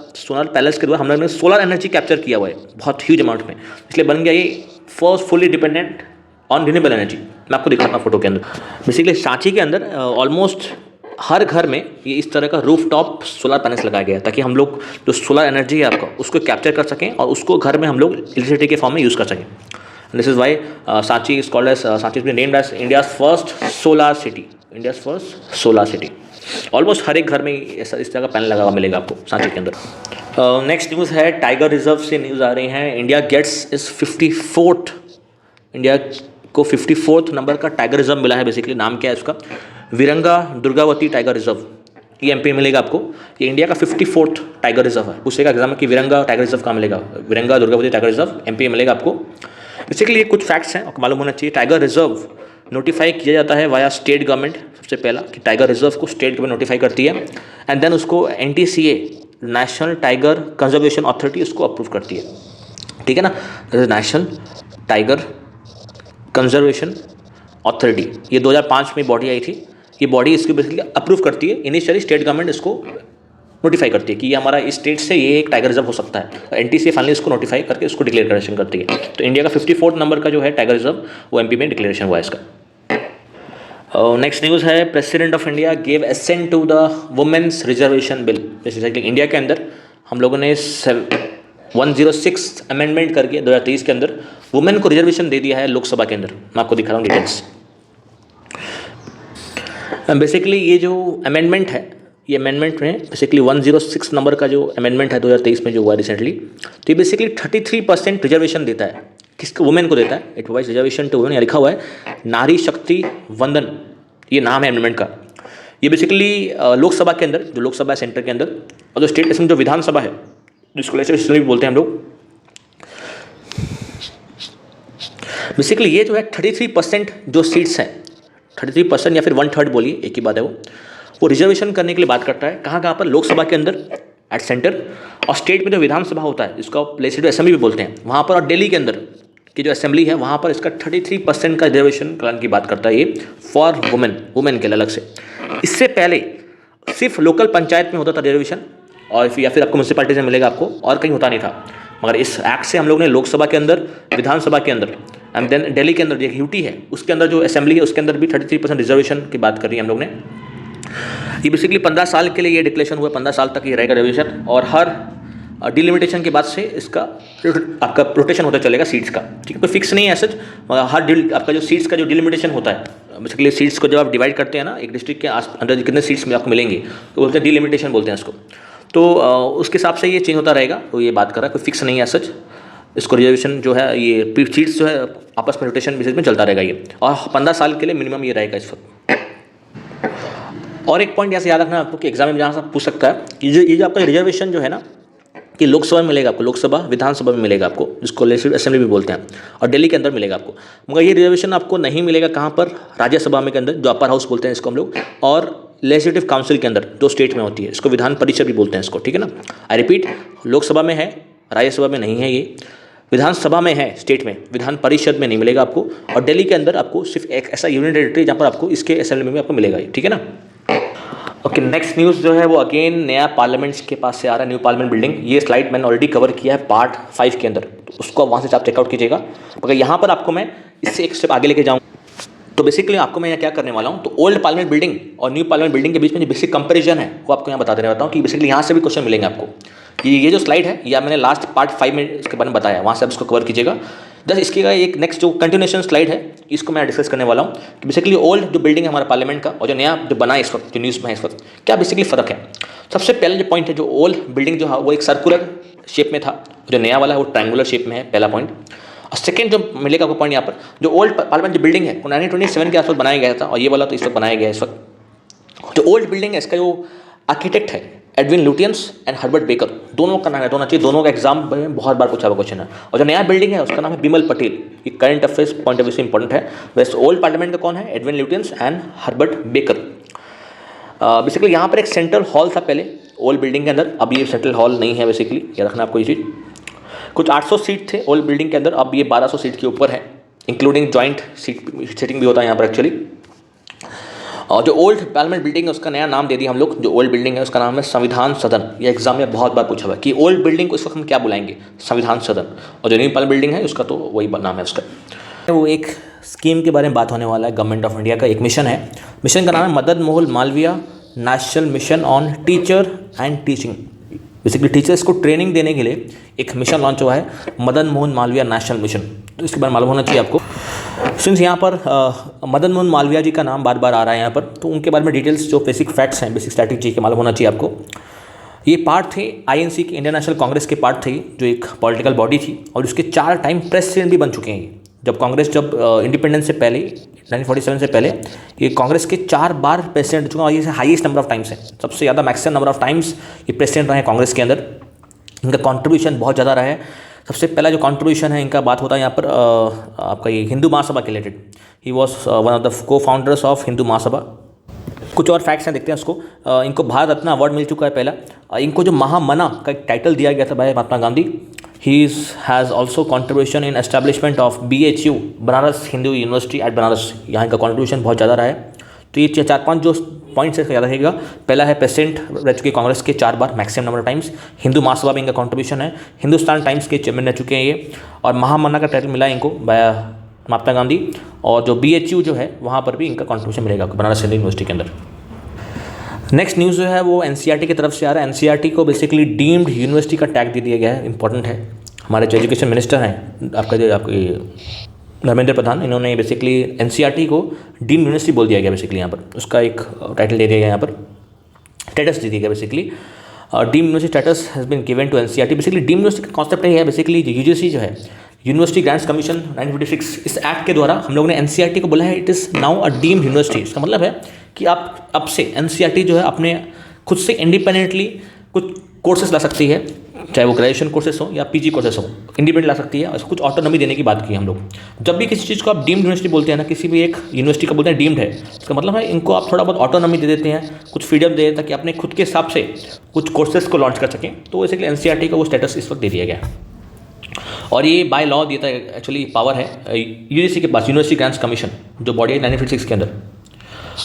हम लोगों ने सोलार एनर्जी कैप्चर किया हुआ है बहुत ह्यूज अमाउंट में, इसलिए बन गया ये first fully dependent on renewable energy. मैं आपको दिखाता हूँ फोटो के अंदर। बेसिकली सांची के अंदर ऑलमोस्ट हर घर में ये इस तरह का रूफ टॉप सोलर पैनल्स लगाया गया है, ताकि हम लोग जो सोलर एनर्जी है आपका उसको कैप्चर कर सकें और उसको घर में हम लोग इलेक्ट्रिसिटी के फॉर्म में यूज़ कर सकें। This is why Sanchi is called as, Sanchi is been named as India's first solar city. Almost हर एक घर में ऐसा इस तरह का पैनल लगा हुआ मिलेगा आपको सांची के अंदर। नेक्स्ट न्यूज़ है टाइगर रिजर्व से न्यूज़ आ रही है। इंडिया गेट्स इस 54th, इंडिया को 54th नंबर का टाइगर रिजर्व मिला है। बेसिकली नाम क्या है उसका, विरंगा दुर्गावती टाइगर रिजर्व, ये MP मिलेगा आपको। ये इंडिया का 54th टाइगर रिजर्व है। पूछेगा एग्जाम में कि विरंगा टाइगर रिजर्व कहाँ मिलेगा, विरंगा दुर्गावती टाइगर रिजर्व MP मिलेगा आपको। बेसिकली ये कुछ फैक्ट्स हैं आपको मालूम होना चाहिए। टाइगर रिजर्व नोटिफाई किया जाता है वाया स्टेट गवर्नमेंट, सबसे पहला कि टाइगर रिजर्व को स्टेट गवर्नमेंट नोटिफाई करती है, एंड देन उसको NTCA, national tiger conservation authority, उसको अप्रूव करती है, ठीक है ना। नेशनल टाइगर कंजर्वेशन अथॉरिटी, ये 2005 में बॉडी आई थी। ये बॉडी इसको बेसिकली अप्रूव करती है। इनिशियली स्टेट गवर्नमेंट इसको नोटिफाई करती है कि ये हमारा इस स्टेट से ये एक टाइगर रिजर्व हो सकता है। एनटीसी फाइनली इसको नोटिफाई करके उसको डिक्लेरेशन करती है। तो इंडिया का 54 नंबर का जो है टाइगर रिजर्व वो एमपी में डिक्लेरेशन हुआ है इसका। नेक्स्ट न्यूज़ है, president of India gave assent to the women's reservation bill. Basically India के अंदर हम लोगों ने 106 अमेंडमेंट करके 2023 के अंदर वुमेन को रिजर्वेशन दे दिया है लोकसभा के अंदर। मैं आपको दिखा रहा हूँ डिटेल्स। बेसिकली ये जो अमेंडमेंट है, ये अमेंडमेंट में बेसिकली 106 नंबर का जो अमेंडमेंट है 2023 में जो हुआ रिसेंटली, तो ये बेसिकली 33% रिजर्वेशन देता है। किसको? वुमेन को देता है। It provides reservation to women. यहाँ लिखा हुआ है नारी शक्ति वंदन, ये नाम है अमेंडमेंट का। ये बेसिकली लोकसभा के अंदर, जो लोकसभा सेंटर के अंदर, और जो स्टेट में जो विधानसभा है जिसको लेजिस्लेचर भी बोलते हैं हम लोग, बेसिकली ये जो है 33% जो सीट्स हैं, 33% या फिर 1/3 बोलिए, एक ही बात है वो रिजर्वेशन करने के लिए बात करता है। कहाँ पर? लोकसभा के अंदर एट सेंटर, और स्टेट में जो विधानसभा होता है जिसको लेजिस्लेटिव असेंबली भी बोलते हैं वहाँ पर, और दिल्ली के अंदर की जो असेंबली है वहाँ पर इसका 33% का रिजर्वेशन कराने की बात करता है ये फॉर वुमेन के लिए अलग से। इससे पहले सिर्फ लोकल पंचायत में होता था रिजर्वेशन, और या फिर आपको म्यूनसिपैलिटी से मिलेगा आपको, और कहीं होता नहीं था। मगर इस एक्ट से हम लोग ने लोकसभा के अंदर, विधानसभा के अंदर एंड देन दिल्ली के अंदर जो यूटी है उसके अंदर जो असेंबली है उसके अंदर भी 33% रिजर्वेशन की बात करी है हम लोग ने। ये बेसिकली 15 साल के लिए ये डिक्लेरेशन हुआ, 15 साल तक ये रहेगा रिजर्वेशन, और हर डिलिमिटेशन के बाद से इसका आपका रोटेशन होता चलेगा सीट्स का। ठीक है, कोई फिक्स नहीं है सच, हर आपका जो सीट्स का जो डिलिमिटेशन होता है, बेसिकली सीट्स को जब आप डिवाइड करते हैं ना एक डिस्ट्रिक्ट के अंदर कितने सीट्स में आपको मिलेंगे तो बोलते हैं डिलिमिटेशन बोलते हैं इसको। तो उसके हिसाब से ये चेंज होता रहेगा। तो ये बात कर रहा है, कोई फिक्स नहीं है सच, इसको रिजर्वेशन जो है ये सीट्स जो है आपस में रोटेशन बेसिस में चलता रहेगा ये, और 15 साल के लिए मिनिमम ये रहेगा इस वक्त। और एक पॉइंट यहाँ से याद रखना आपको कि एग्जाम में जहाँ से पूछ सकता है कि ये जो आपका रिजर्वेशन जो है ना कि लोकसभा में मिलेगा आपको, लोकसभा विधानसभा में मिलेगा आपको, जिसको लेजिस्लेटिव असेंबली भी बोलते हैं, और दिल्ली के अंदर मिलेगा आपको। मगर ये रिजर्वेशन आपको नहीं मिलेगा कहाँ पर? राज्यसभा में के अंदर, जो अपर हाउस बोलते हैं इसको हम लोग, और लेजिस्लेटिव काउंसिल के अंदर जो स्टेट में होती है, इसको विधान परिषद भी बोलते हैं इसको। ठीक है ना, आई रिपीट, लोकसभा में है, राज्यसभा में नहीं है, ये विधानसभा में है स्टेट में, विधान परिषद में नहीं मिलेगा आपको, और दिल्ली के अंदर आपको सिर्फ एक ऐसा यूनियन टेरिटरी जहाँ पर आपको इसके असेंबली में आपको मिलेगा ये। ठीक है ना। ओके, नेक्स्ट न्यूज़ जो है वो अगेन नया पार्लियामेंट के पास से आ रहा है, न्यू पार्लियामेंट बिल्डिंग। ये स्लाइड मैंने ऑलरेडी कवर किया है पार्ट 5 के अंदर, तो उसको वहाँ से आप चेकआउट कीजिएगा। मगर यहाँ पर आपको मैं इससे एक स्टेप आगे लेके जाऊँ। तो बेसिकली आपको मैं यहाँ क्या करने वाला हूँ, तो ओल्ड पार्लियामेंट बिल्डिंग और न्यू पार्लियामेंट बिल्डिंग के बीच में जो बेसिक कंपेरिजन है वो आपको यहाँ बता देने वाला हूँ कि बेसिकली यहाँ से भी क्वेश्चन मिलेंगे आपको। ये जो स्लाइड है या मैंने लास्ट पार्ट 5 में इसके बारे में बताया, वहाँ से आप इसको कवर कीजिएगा। जस्ट इसके एक नेक्स्ट जो कंटिन्यूएशन स्लाइड है इसको मैं डिस्कस करने वाला हूँ कि बेसिकली ओल्ड जो बिल्डिंग है हमारा पार्लियामेंट का और जो नया जो बना है इस वक्त, जो न्यूज़ में है इस वक्त, क्या बेसिकली फ़र्क है। सबसे पहले जो पॉइंट है, जो ओल्ड बिल्डिंग जो है वो एक सर्कुलर शेप में था, जो नया वाला है वो ट्रायंगुलर शेप में है, पहला पॉइंट। और सेकंड जो मिलेगा आपको पॉइंट यहाँ पर, जो ओल्ड पार्लियामेंट जो बिल्डिंग है वो 1927 के आसपास बनाया गया था, और ये वाला तो इस वक्त बनाया गया है इस वक्त। जो ओल्ड बिल्डिंग है इसका जो आर्किटेक्ट है Edwin Lutyens and Herbert baker, दोनों का नाम है, दोनों चाहिए, दोनों का एग्जाम में बहुत बार पूछा हुआ क्वेश्चन है। और जो नया बिल्डिंग है उसका नाम है बिमल पटेल। ये current affairs point of view से इंपॉर्टेंट है। वैसे ओल्ड पार्लियामेंट का कौन है? Edwin Lutyens and Herbert baker. Basically यहाँ पर एक सेंट्रल हॉल था पहले ओल्ड बिल्डिंग के अंदर, अब ये सेंट्रल हॉल नहीं है। बेसिकली याद रखना आपको ये चीज़। कुछ 800 सीट थे ओल्ड बिल्डिंग के अंदर, अब ये 1200 सीट के ऊपर है, इंक्लूडिंग जॉइंट सीटिंग भी होता है यहाँ पर एक्चुअली। और जो ओल्ड पार्लियामेंट बिल्डिंग है उसका नया नाम दे दिया हम लोग, जो ओल्ड बिल्डिंग है उसका नाम है संविधान सदन। ये एग्जाम में बहुत बार पूछा हुआ है कि ओल्ड बिल्डिंग को इस वक्त हम क्या बुलाएंगे, संविधान सदन। और जो न्यू पार्लियामेंट बिल्डिंग है उसका तो वही नाम है उसका। वो एक स्कीम के बारे में बात होने वाला है, गवर्नमेंट ऑफ इंडिया का एक मिशन है। मिशन का नाम है Madan Mohan Malviya national mission on teacher and teaching. Basically teachers को ट्रेनिंग देने के लिए एक मिशन लॉन्च हुआ है, मदन मोहन मालवीय नेशनल मिशन। तो इसके बारे में मालूम होना चाहिए आपको। सिंस यहाँ पर मदन मोहन मालवीय जी का नाम बार बार आ रहा है यहाँ पर, तो उनके बारे में डिटेल्स जो बेसिक फैक्ट्स हैं, बेसिक स्ट्रैटेजी के मालूम होना चाहिए आपको। ये पार्ट थे आईएनसी की, इंडियन नेशनल कांग्रेस के पार्ट थे, जो एक पॉलिटिकल बॉडी थी, और उसके 4 टाइम प्रेसिडेंट भी बन चुके हैं ये। जब कांग्रेस इंडिपेंडेंस से पहले 1947 से पहले ये कांग्रेस के 4 बार प्रेसिडेंट चुका, और ये हाईएस्ट नंबर ऑफ टाइम्स है, सबसे ज़्यादा मैक्सिमम नंबर ऑफ टाइम्स ये प्रेसिडेंट रहे कांग्रेस के अंदर। इनका कंट्रीब्यूशन बहुत ज़्यादा रहा है। सबसे पहला जो कंट्रीब्यूशन है इनका बात होता है यहाँ पर आपका ये हिंदू महासभा के related. He was one of the को फाउंडर्स ऑफ हिंदू महासभा। कुछ और फैक्ट्स हैं, देखते हैं उसको। इनको भारत रत्न अवार्ड मिल चुका है पहला। इनको जो महामना का एक टाइटल दिया गया था भाई Mahatma Gandhi, he has also contribution in establishment of BHU, Banaras Hindu university at Banaras. यहाँ का कॉन्ट्रीब्यूशन बहुत ज़्यादा रहा है। तो ये 4-5 जो पॉइंट्स है याद रखिएगा। पहला है प्रेसिडेंट रह चुके कांग्रेस के 4 बार, maximum number of times. Hindu Mahasabha में इनका कॉन्ट्रीब्यूशन है। हिंदुस्तान टाइम्स के चेयरमैन रह चुके हैं ये, और महामन्ना का टाइटल मिला है इनको बाय महात्मा गांधी। और जो BHU जो है वहाँ पर भी इनका कॉन्ट्रीब्यूशन मिलेगा बनारस हिंदू यूनिवर्सिटी के अंदर। नेक्स्ट न्यूज़ जो है वो NCERT की तरफ से आ रहा है। NCERT को बेसिकली डीम्ड यूनिवर्सिटी का टैग दे दिया गया है, इंपॉर्टेंट है। हमारे जो एजुकेशन मिनिस्टर हैं आपके धर्मेंद्र प्रधान, इन्होंने बेसिकली NCERT को डीम्ड यूनिवर्सिटी बोल दिया गया बेसिकली। यहाँ पर उसका एक टाइटल दे दिया गया, यहाँ पर स्टेटस दे दिया गया basically. Deemed university status has been given to NCERT। Basically deemed university का कॉन्सेप्ट ये है बेसिकली, UGC जो है यूनिवर्सिटी ग्रांट्स कमीशन 1956, इस एक्ट के द्वारा हम लोग ने NCERT को बोला है it is now a deemed university. इसका मतलब है कि आप अब से NCERT जो है अपने खुद से इंडिपेंडेंटली कुछ कोर्सेज ला सकती है, चाहे वो ग्रेजुएशन कोर्सेस हो या PG कोर्सेस हो, इंडिपेंडेंट ला सकती है। और कुछ ऑटोनॉमी देने की बात की हम लोग। जब भी किसी चीज़ को आप डीम्ड यूनिवर्सिटी बोलते हैं ना, किसी भी एक यूनिवर्सिटी का बोलते हैं डीम्ड है, इसका मतलब है इनको आप थोड़ा बहुत ऑटोनॉमी दे देते हैं, कुछ फ्रीडम दे देते हैं ताकि अपने खुद के हिसाब से कुछ कोर्सेज को लॉन्च कर सकें। तो बेसिकली NCERT को वो स्टेटस इस वक्त दे दिया गया है, और ये बाय लॉ देता है, एक्चुअली पावर है UGC के पास, यूनिवर्सिटी ग्रांट्स कमीशन जो बॉडी है 1956 के अंदर।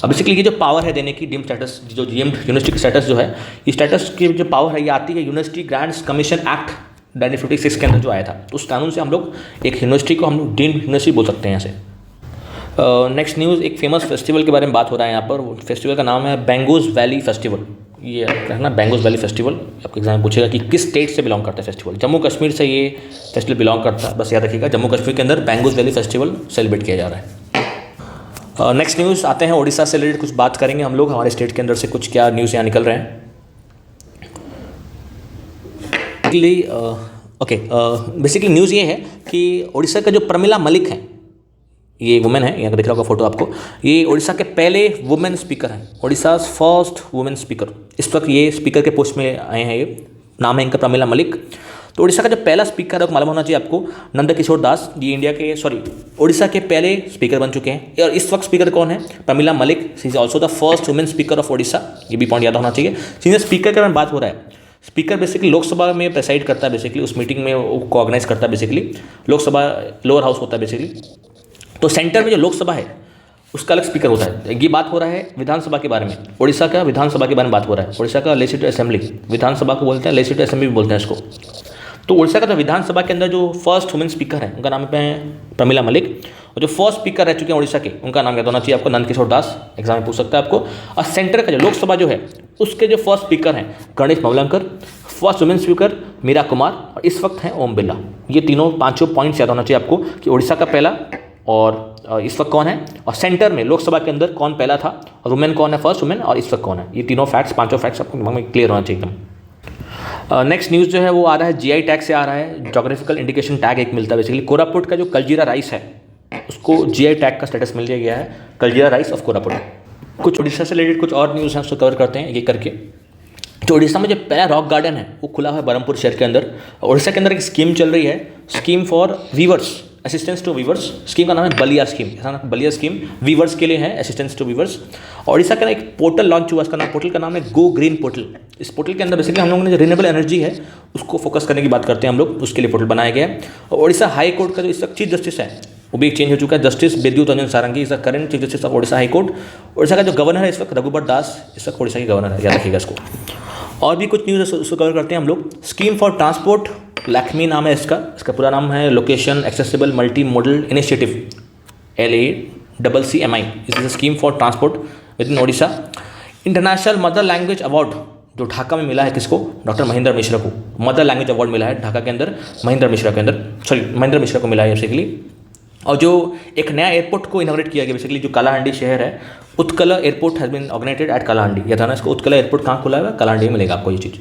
अब बेसिकली ये जो पावर है देने की डीम्ड स्टेटस, जो डीम्ड यूनिवर्सिटी की स्टेटस जो है, ये स्टेटस की जो पावर है ये आती है यूनिवर्सिटी ग्रांट्स कमीशन एक्ट 1956 के अंदर जो आया था। तो उस कानून से हम लोग एक यूनिवर्सिटी को हम लोग डीम्ड यूनिवर्सिटी बोल सकते हैं यहाँ से। नेक्स्ट न्यूज़, एक फेमस फेस्टिवल के बारे में बात हो रहा है यहाँ पर। फेस्टिवल का नाम है बेंगोस वैली फेस्टिवल। ये रखना बेंगोस वैली फेस्टिवल, आपके एग्जाम में पूछेगा कि किस स्टेट से बिलोंग करता है फेस्टिवल। जम्मू कश्मीर से ये फेस्टिवल बिलोंग करता है, बस याद रखिएगा जम्मू कश्मीर के अंदर बेंगोस वैली फेस्टिवल सेलिब्रेट किया जा रहा है। नेक्स्ट न्यूज़ आते हैं उड़ीसा से रिलेटेड कुछ बात करेंगे हम लोग, हमारे स्टेट के अंदर से कुछ क्या न्यूज़ यहाँ निकल रहे हैं। बेसिकली न्यूज़ ये है कि उड़ीसा का जो प्रमिला मलिक हैं, ये वुमेन है, यहाँ दिख रहा होगा फोटो आपको। ये उड़ीसा के पहले वुमेन स्पीकर हैं, उड़ीसा फर्स्ट वुमेन स्पीकर। इस वक्त ये स्पीकर के पोस्ट में आए हैं, ये नाम है इनका प्रमिला मलिक। तो उड़ीसा का जो पहला स्पीकर है मालूम होना चाहिए आपको, नंदकिशोर दास। ये उड़ीसा के पहले स्पीकर बन चुके हैं। और इस वक्त स्पीकर कौन है? Pramila Malik. She is also the first women speaker of Orissa. ये भी पॉइंट याद होना चाहिए। सीनियर स्पीकर के बारे में बात हो रहा है। स्पीकर बेसिकली लोकसभा में प्रेसाइड करता है, बेसिकली उस मीटिंग में वो ऑर्गेनाइज करता है। बेसिकली लोकसभा लोअर हाउस होता है बेसिकली, तो सेंटर में जो लोकसभा है उसका अलग स्पीकर होता है। ये बात हो रहा है विधानसभा के बारे में, उड़ीसा का विधानसभा के बारे में बात हो रहा है। उड़ीसा का लेजिस्लेटिव असेंबली, विधानसभा को बोलते हैं, लेजिस्लेटिव असेंबली भी बोलते हैं इसको। तो उड़ीसा का जो विधानसभा के अंदर जो फर्स्ट वुमेन स्पीकर है उनका नाम है प्रमिला मलिक, और जो फर्स्ट स्पीकर रह चुके हैं उड़ीसा के उनका नाम याद होना चाहिए आपको, नंदकिशोर दास। एग्जाम में पूछ सकता है आपको। और सेंटर का जो लोकसभा जो है उसके जो फर्स्ट स्पीकर हैं Ganesh Mavalankar, first women speaker Meira Kumar, और इस वक्त हैं ओम बिरला। ये तीनों पाँचों पॉइंट्स याद होना चाहिए आपको कि उड़ीसा का पहला और इस वक्त कौन है, और सेंटर में लोकसभा के अंदर कौन पहला था, और वुमेन कौन है फर्स्ट वुमेन, और इस वक्त कौन है। ये तीनों फैक्ट्स, पाँचों फैक्ट्स आपको दिमाग में क्लियर होना चाहिए एकदम। नेक्स्ट न्यूज़ जो है वो आ रहा है GI टैग से आ रहा है। जोग्राफिकल इंडिकेशन टैग एक मिलता है बेसिकली। कोरापुट का जो कलजीरा राइस है उसको GI टैग का स्टेटस मिल गया है, कलजीरा राइस ऑफ कोरापुट। कुछ उड़ीसा से रिलेटेड कुछ और न्यूज़ हैं उसको कवर करते हैं एक एक करके। जो उड़ीसा में जो पहला रॉक गार्डन है वो खुला हुआ है बरहमपुर शहर के अंदर। उड़ीसा के अंदर एक स्कीम चल रही है, scheme for weavers, assistance to weavers. Scheme का नाम है Ballia scheme. Ballia scheme weavers के लिए है, असिस्टेंस टू वीवर्स। उड़ीसा का एक पोर्टल लॉन्च हुआ, इसका नाम पोर्टल का नाम है गो ग्रीन पोर्टल। इस पोर्टल के अंदर बेसिकली हम लोगों ने जो रिन्यूएबल एनर्जी है उसको फोकस करने की बात करते हैं हम लोग, उसके लिए पोर्टल बनाया गया है। और उड़ीसा हाई कोर्ट का जो इस वक्त चीफ जस्टिस है वो भी चेंज हो चुका है। Justice Vidyut Ranjan Sarangi is the current chief justice of Orissa high court. Orissa का जो गवर्नर है इस वक्त रघुबर दास, इस वक्त उड़ीसा के गवर्नर है, याद रखिएगा इसको। और भी कुछ न्यूज़ उसको कवर करते हैं हम लोग। स्कीम फॉर ट्रांसपोर्ट लैक्मी नाम है इसका पूरा नाम है location accessible multi modal initiative, LACCMI। इस is a scheme for transport with in Orissa. International mother language award जो ढाका में मिला है किसको? डॉक्टर महेंद्र मिश्रा को मदर लैंग्वेज अवार्ड मिला है ढाका के अंदर, महेंद्र मिश्रा को मिला है बेसिकली। और जो एक नया एयरपोर्ट को इनॉग्रेट किया गया बेसिकली, जो कालाहांडी शहर है, Utkal airport has been inaugurated at Kalahandi. या था ना इसको, उत्कल एयरपोर्ट कहाँ खुला है? कालाहांडी में मिलेगा आपको ये चीज़।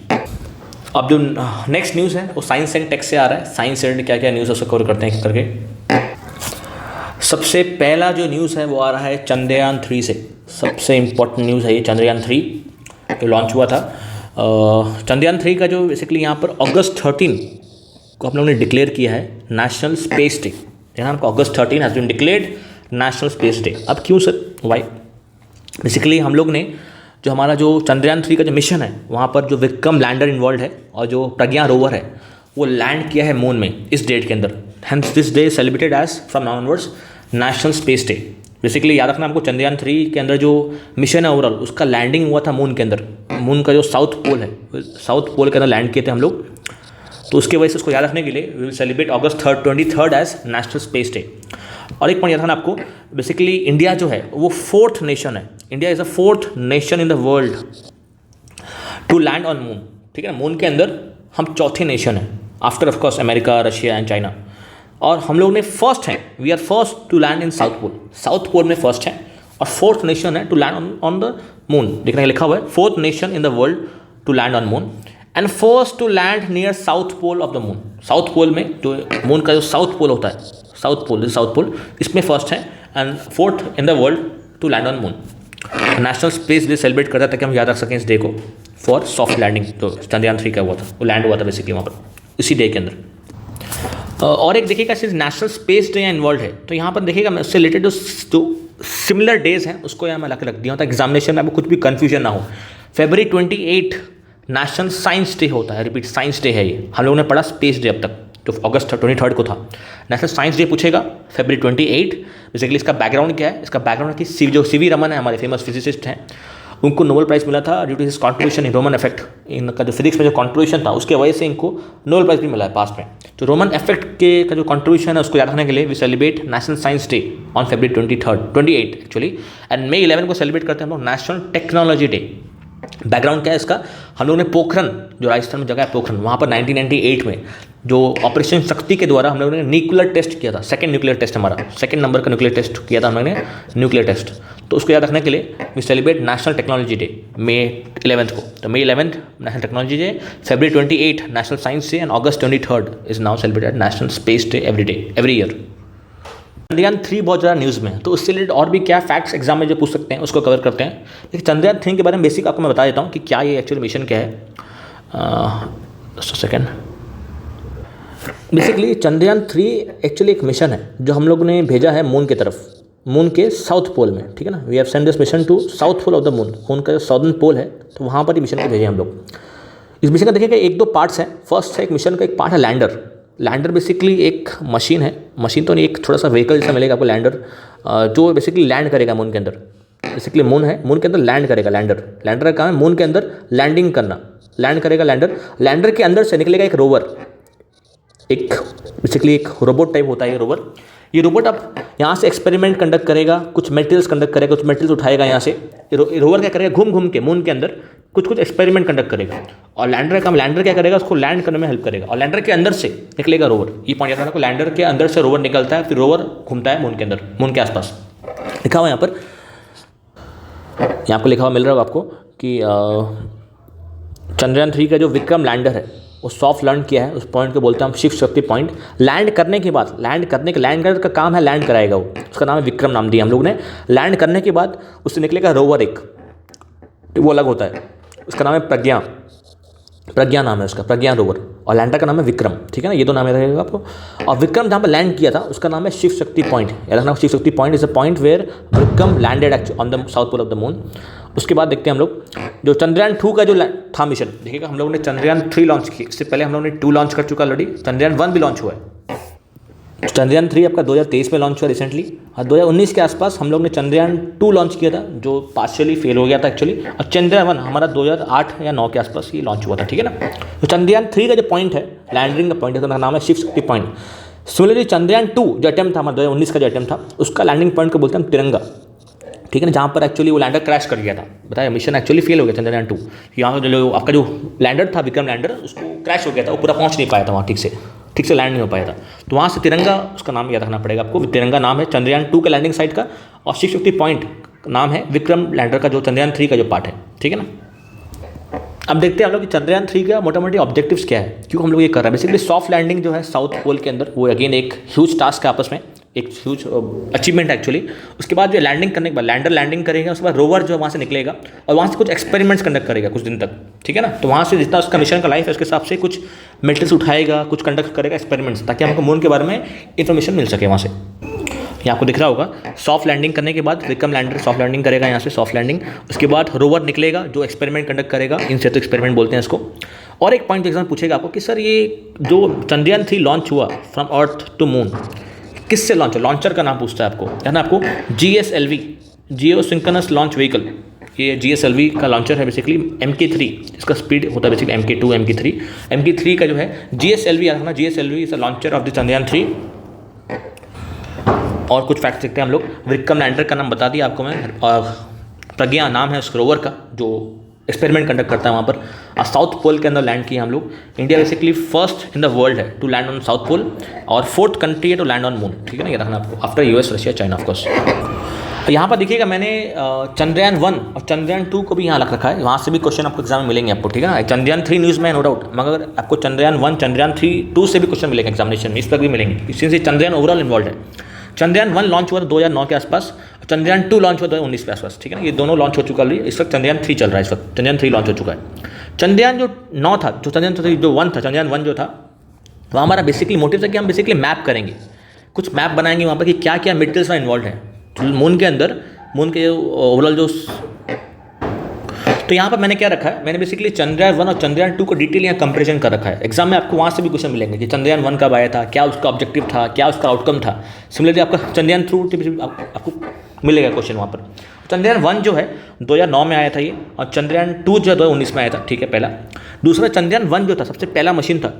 अब जो नेक्स्ट न्यूज़ है वो साइंस एंड टेक से आ रहा है। साइंस एंड क्या क्या न्यूज़ है उसको कवर करते हैं करके। सबसे पहला जो न्यूज़ है वो आ रहा है चंद्रयान 3 से। सबसे इम्पोर्टेंट न्यूज़ है ये, चंद्रयान 3 जो लॉन्च हुआ था। चंद्रयान 3 का जो बेसिकली यहाँ पर अगस्त 13 को हम लोगों ने डिक्लेयर किया है नेशनल स्पेस डे। यहाँ हमको August 13 has been declared national space day. अब क्यों सर, वाई? बेसिकली हम लोग ने जो हमारा जो चंद्रयान 3 का जो मिशन है वहाँ पर जो विक्रम लैंडर इन्वॉल्व है और जो प्रज्ञा रोवर है वो लैंड किया है मून में इस डेट के अंदर। Hence this day celebrated as from now onwards national space day. Basically याद रखना आपको, चंद्रयान 3 के अंदर जो मिशन है ओवरऑल, उसका लैंडिंग हुआ था मून के अंदर। मून का जो साउथ पोल है, साउथ पोल के अंदर लैंड किए थे हम लोग। तो उसके वजह से उसको याद रखने के लिए we will celebrate August 23 as national space day. और एक पॉइंट याद रखना आपको, बेसिकली इंडिया जो है वो 4th नेशन है। India is the 4th nation in the world to land on moon. ठीक है ना, मून के अंदर हम चौथे नेशन हैं after of course America, Russia and China. और हम लोग ने फर्स्ट हैं, we are first to land in south pole. South pole में फर्स्ट है और 4th नेशन है to land on the moon. देखना लिखा हुआ है 4th nation in the world to land on moon and first to land near south pole of the moon. South pole में जो मून का जो साउथ पोल होता है, साउथ पोल, इसमें फर्स्ट है and 4th in the world to land on moon. National space day celebrate करता है ताकि हम याद रख सकें इस डे को फॉर सॉफ्ट लैंडिंग। जो चंद्रयान 3 का हुआ था, वो लैंड हुआ था बेसिकली वहाँ पर इसी डे के अंदर। और एक देखिएगा सिर्फ नेशनल स्पेस डे इन्वॉल्व है, तो यहाँ पर देखिएगा मैं उससे रिलेटेड जो सिमिलर डेज हैं उसको यहाँ मैं ला के रख दिया हूँ ताकि एग्जामिनेशन में आपको कुछ भी कन्फ्यूजन ना हो। February 28 नेशनल साइंस डे होता है। रिपीट, साइंस डे है ये। हम लोगों ने पढ़ा स्पेस डे अब तक, जो August 23 को था। नेशनल साइंस डे पूछेगा February 28। बेसिकली इसका बैकग्राउंड क्या है? इसका बैकग्राउंड है कि जो सीवी रमन है, हमारे फेमस फिजिसिस्ट हैं, उनको नोबेल प्राइज़ मिला था due to his contribution in Raman effect. इनका जो फिजिक्स में जो कॉन्ट्रीब्यूशन था उसके वजह से इनको नोबेल प्राइज़ भी मिला है पास्ट में। तो रोमन इफेक्ट के का जो कॉन्ट्रीब्यूशन है उसको याद रखने के लिए we celebrate national science day on February 28 actually. And May 11 को सेलिब्रेट करते हैं हम लोग नेशनल टेक्नोलॉजी डे। बैकग्राउंड क्या है इसका? हम लोगों ने पोखरन, जो राजस्थान में जगह है पोखरन, वहाँ पर 1998 में जो ऑपरेशन शक्ति के द्वारा हम लोगों ने न्यूक्लियर टेस्ट किया था। सेकंड न्यूक्लियर टेस्ट, हमारा सेकंड नंबर का न्यूक्लियर टेस्ट किया था हम लोगों ने, न्यूक्लियर टेस्ट। तो उसको याद रखने के लिए we celebrate national technology day May 11 को। तो May 11 national technology day, February 28 national science day and August 23 is now celebrated national space day every year. Chandrayaan 3 बहुत ज़्यादा न्यूज़ में है, तो उससे रिलेटेड और भी क्या फैक्ट्स एग्जाम में जो पूछ सकते हैं उसको कवर करते हैं। लेकिन चंद्रयान 3 के बारे में बेसिक आपको मैं बता देता हूँ कि क्या ये एक्चुअल मिशन क्या है। सेकेंड, बेसिकली चंद्रयान 3 एक्चुअली एक मिशन है जो हम लोग ने भेजा है मून की तरफ, मून के साउथ पोल में। ठीक है ना, we have send this mission to south pole of the moon. Moon का जो साउदर्न पोल है तो वहाँ पर ही मिशन को भेजे हम लोग। इस मिशन का देखिएगा 1-2 पार्ट्स हैं। फर्स्ट है एक मिशन का एक पार्ट है लैंडर। लैंडर बेसिकली एक मशीन है, मशीन तो नहीं, एक थोड़ा सा व्हीकल जैसा मिलेगा आपको लैंडर, जो बेसिकली लैंड करेगा मून के अंदर। बेसिकली मून है, मून के अंदर लैंड करेगा लैंडर। लैंडर का काम है मून के अंदर लैंडिंग करना, लैंड करेगा लैंडर। लैंडर के अंदर से निकलेगा एक रोवर, एक बेसिकली एक रोबोट टाइप होता है ये रोवर। ये रोबोट अब यहाँ से एक्सपेरिमेंट कंडक्ट करेगा, कुछ मटेरियल्स कंडक्ट करेगा, कुछ मटेरियल्स उठाएगा यहाँ से। रोवर क्या करेगा, घूम घूम के मून के अंदर कुछ एक्सपेरिमेंट कंडक्ट करेगा। और लैंडर का लैंडर क्या करेगा, उसको लैंड करने में हेल्प करेगा। और लैंडर के अंदर से निकलेगा रोवर। ये पॉइंट याद रखना, लैंडर के अंदर से रोवर निकलता है, फिर रोवर घूमता है मून के अंदर, मून के आसपास। लिखा हुआ यहाँ पर, यहाँ पर लिखा हुआ मिल रहा है आपको कि चंद्रयान 3 का जो विक्रम लैंडर है वो सॉफ्ट लैंड किया है। उस पॉइंट को बोलते हैं हम शिव शक्ति पॉइंट। लैंड करने के बाद, लैंडर का काम है लैंड कराएगा वो, उसका नाम है विक्रम, नाम दिया हम लोग ने। लैंड करने के बाद उससे निकलेगा रोवर एक, वो अलग होता है, उसका नाम है प्रज्ञा नाम है उसका, प्रज्ञा रोवर। और लैंडर का नाम है विक्रम। ठीक है ना, ये दो नाम याद रहेगा आपको। और विक्रम जहाँ पर लैंड किया था उसका नाम है शिव शक्ति पॉइंट। याद रखना, Shiv Shakti point is a point where Vikram landed on the south pole of the moon. उसके बाद देखते हैं हम लोग जो चंद्रयान 2 का जो था मिशन। देखिएगा हम लोगों ने चंद्रयान 3 लॉन्च की, इससे पहले हम लोगों ने 2 लॉन्च कर चुका ऑलरेडी। चंद्रयान 1 भी लॉन्च हुआ है। चंद्रयान 3 आपका 2023 में लॉन्च हुआ रिसेंटली। और 2019 के आसपास हम लोग ने चंद्रयान 2 लॉन्च किया था, जो पार्शियली फेल हो गया था एक्चुअली। और चंद्रयान 1 हमारा 2008 या 9 के आसपास ये लॉन्च हुआ था। ठीक है ना, तो चंद्रयान 3 का जो पॉइंट है, लैंडिंग का पॉइंट है, तो नाम है शिव शक्ति पॉइंट। सिमिलरली चंद्रयान 2 जो अटेम्प्ट था हमारा 2019 का जो अटेम्प्ट था, उसका लैंडिंग पॉइंट को बोलते हैं हम तिरंगा। ठीक है ना, जहाँ पर एक्चुअली वो लैंडर क्रैश कर गया था। बताया, मिशन एक्चुअली फेल हो गया चंद्रयान 2। यहाँ जो आपका जो लैंडर था विक्रम लैंडर, उसको क्रैश हो गया था, वो पूरा पहुँच नहीं पाया था वहाँ, ठीक से लैंड नहीं हो पाया था। तो वहाँ से तिरंगा उसका नाम याद रखना पड़ेगा आपको। तिरंगा नाम है चंद्रयान 2 के लैंडिंग साइट का, और शिव शक्ति पॉइंट नाम है विक्रम लैंडर का जो चंद्रयान 3 का जो पार्ट है। ठीक है ना, अब देखते हैं हम लोग कि चंद्रयान 3 का मोटा मोटी ऑब्जेक्टिव्स क्या है, क्यों हम लोग ये कर रहे हैं। बेसिकली सॉफ्ट लैंडिंग जो है साउथ पोल के अंदर, वो अगेन एक ह्यूज टास्क है, आपस में एक ह्यूज अचीवमेंट एक्चुअली। उसके बाद जो लैंडिंग करने के बाद लैंडर लैंडिंग करेगा, उसके बाद रोवर जो वहाँ से निकलेगा और वहाँ से कुछ एक्सपेरिमेंट्स कंडक्ट करेगा कुछ दिन तक। ठीक है ना, तो वहाँ से जितना उसका मिशन का लाइफ है उसके हिसाब से कुछ मेटल्स उठाएगा, कुछ कंडक्ट करेगा एक्सपेरिमेंट्स, ताकि हमको मून के बारे में इन्फॉर्मेशन मिल सके वहाँ से। ये आपको दिख रहा होगा, सॉफ्ट लैंडिंग करने के बाद विक्रम लैंडर सॉफ्ट लैंडिंग करेगा यहाँ से, सॉफ्ट लैंडिंग। उसके बाद रोवर निकलेगा जो एक्सपेरिमेंट कंडक्ट करेगा, इन सेटो एक्सपेरिमेंट बोलते हैं इसको। और एक पॉइंट एग्जाम पूछेगा आपको कि सर ये जो चंद्रयान 3 लॉन्च हुआ फ्रॉम अर्थ टू मून, किससे लॉन्च हुआ, लॉन्चर का नाम पूछता है आपको, है ना आपको, GSLV, जियो सिंक्रोनस लॉन्च व्हीकल, ये GSLV का लॉन्चर है बेसिकली MK3, इसका स्पीड होता है बेसिकली MK2 MK3 का जो है GSLV आता है ना, GSLV is a launcher of the Chandrayaan 3। और कुछ फैक्ट देखते हैं हम लोग। विक्रम लैंडर का नाम बता दिया आपको मैं, और प्रज्ञा नाम है उस रोवर का जो एक्सपेरिमेंट कंडक्ट करता है वहाँ पर। साउथ पोल के अंदर लैंड किया हम लोग। India basically first in the world है to land on south pole, और 4th कंट्री है टू लैंड ऑन मून, ठीक है ना, ये रखना आपको, after US, Russia, China of course. यहाँ पर देखिएगा मैंने चंद्रयान 1 और चंद्रयान 2 को भी यहाँ रख रखा है, वहाँ से भी क्वेश्चन आपको एग्जाम में मिलेंगे आपको, ठीक है ना। चंद्रयान 3 न्यूज़ में नो डाउट, मगर आपको चंद्रयान 1, चंद्रयान 2 से भी क्वेश्चन मिलेंगे एग्जामिनेशन में, इस पर भी मिलेंगे, इससे चंद्रयान ओवरऑल इन्वॉल्व है। चंद्रयान 1 लॉन्च हुआ था 2009 के आसपास, चंद्रयान 2 लॉन्च हुआ 2019 के आसपास, ठीक है ना, ये दोनों लॉन्च हो चुका है। इस वक्त चंद्रयान 3 चल रहा है, इस वक्त चंद्रयान 3 लॉन्च हो चुका है। चंद्रयान जो 9 था, जो चंद्रयान 3 जो 1 था, चंद्रयान 1 जो था, वहाँ हमारा बेसिकली मोटिव था कि हम बेसिकली मैप करेंगे, कुछ मैप बनाएंगे वहाँ पर कि क्या क्या मेटेरियल्स में इन्वॉल्व है मून के अंदर, मून के ओवरऑल जो। तो यहाँ पर मैंने क्या रखा है, मैंने बेसिकली चंद्रयान 1 और चंद्रयान 2 को डिटेल यहाँ कंपैरिजन कर रखा है। एग्जाम में आपको वहाँ से भी क्वेश्चन मिलेंगे कि चंद्रयान 1 कब आया था, क्या उसका ऑब्जेक्टिव था, क्या उसका आउटकम था। सिमिलरली आपका चंद्रयान 2 आपको मिलेगा क्वेश्चन वहाँ पर। चंद्रयान 1 जो है 2009 में आया था ये, और चंद्रयान 2 जो है 2019 में आया था, ठीक है, पहला। दूसरा चंद्रयान 1 जो था सबसे पहला मशीन था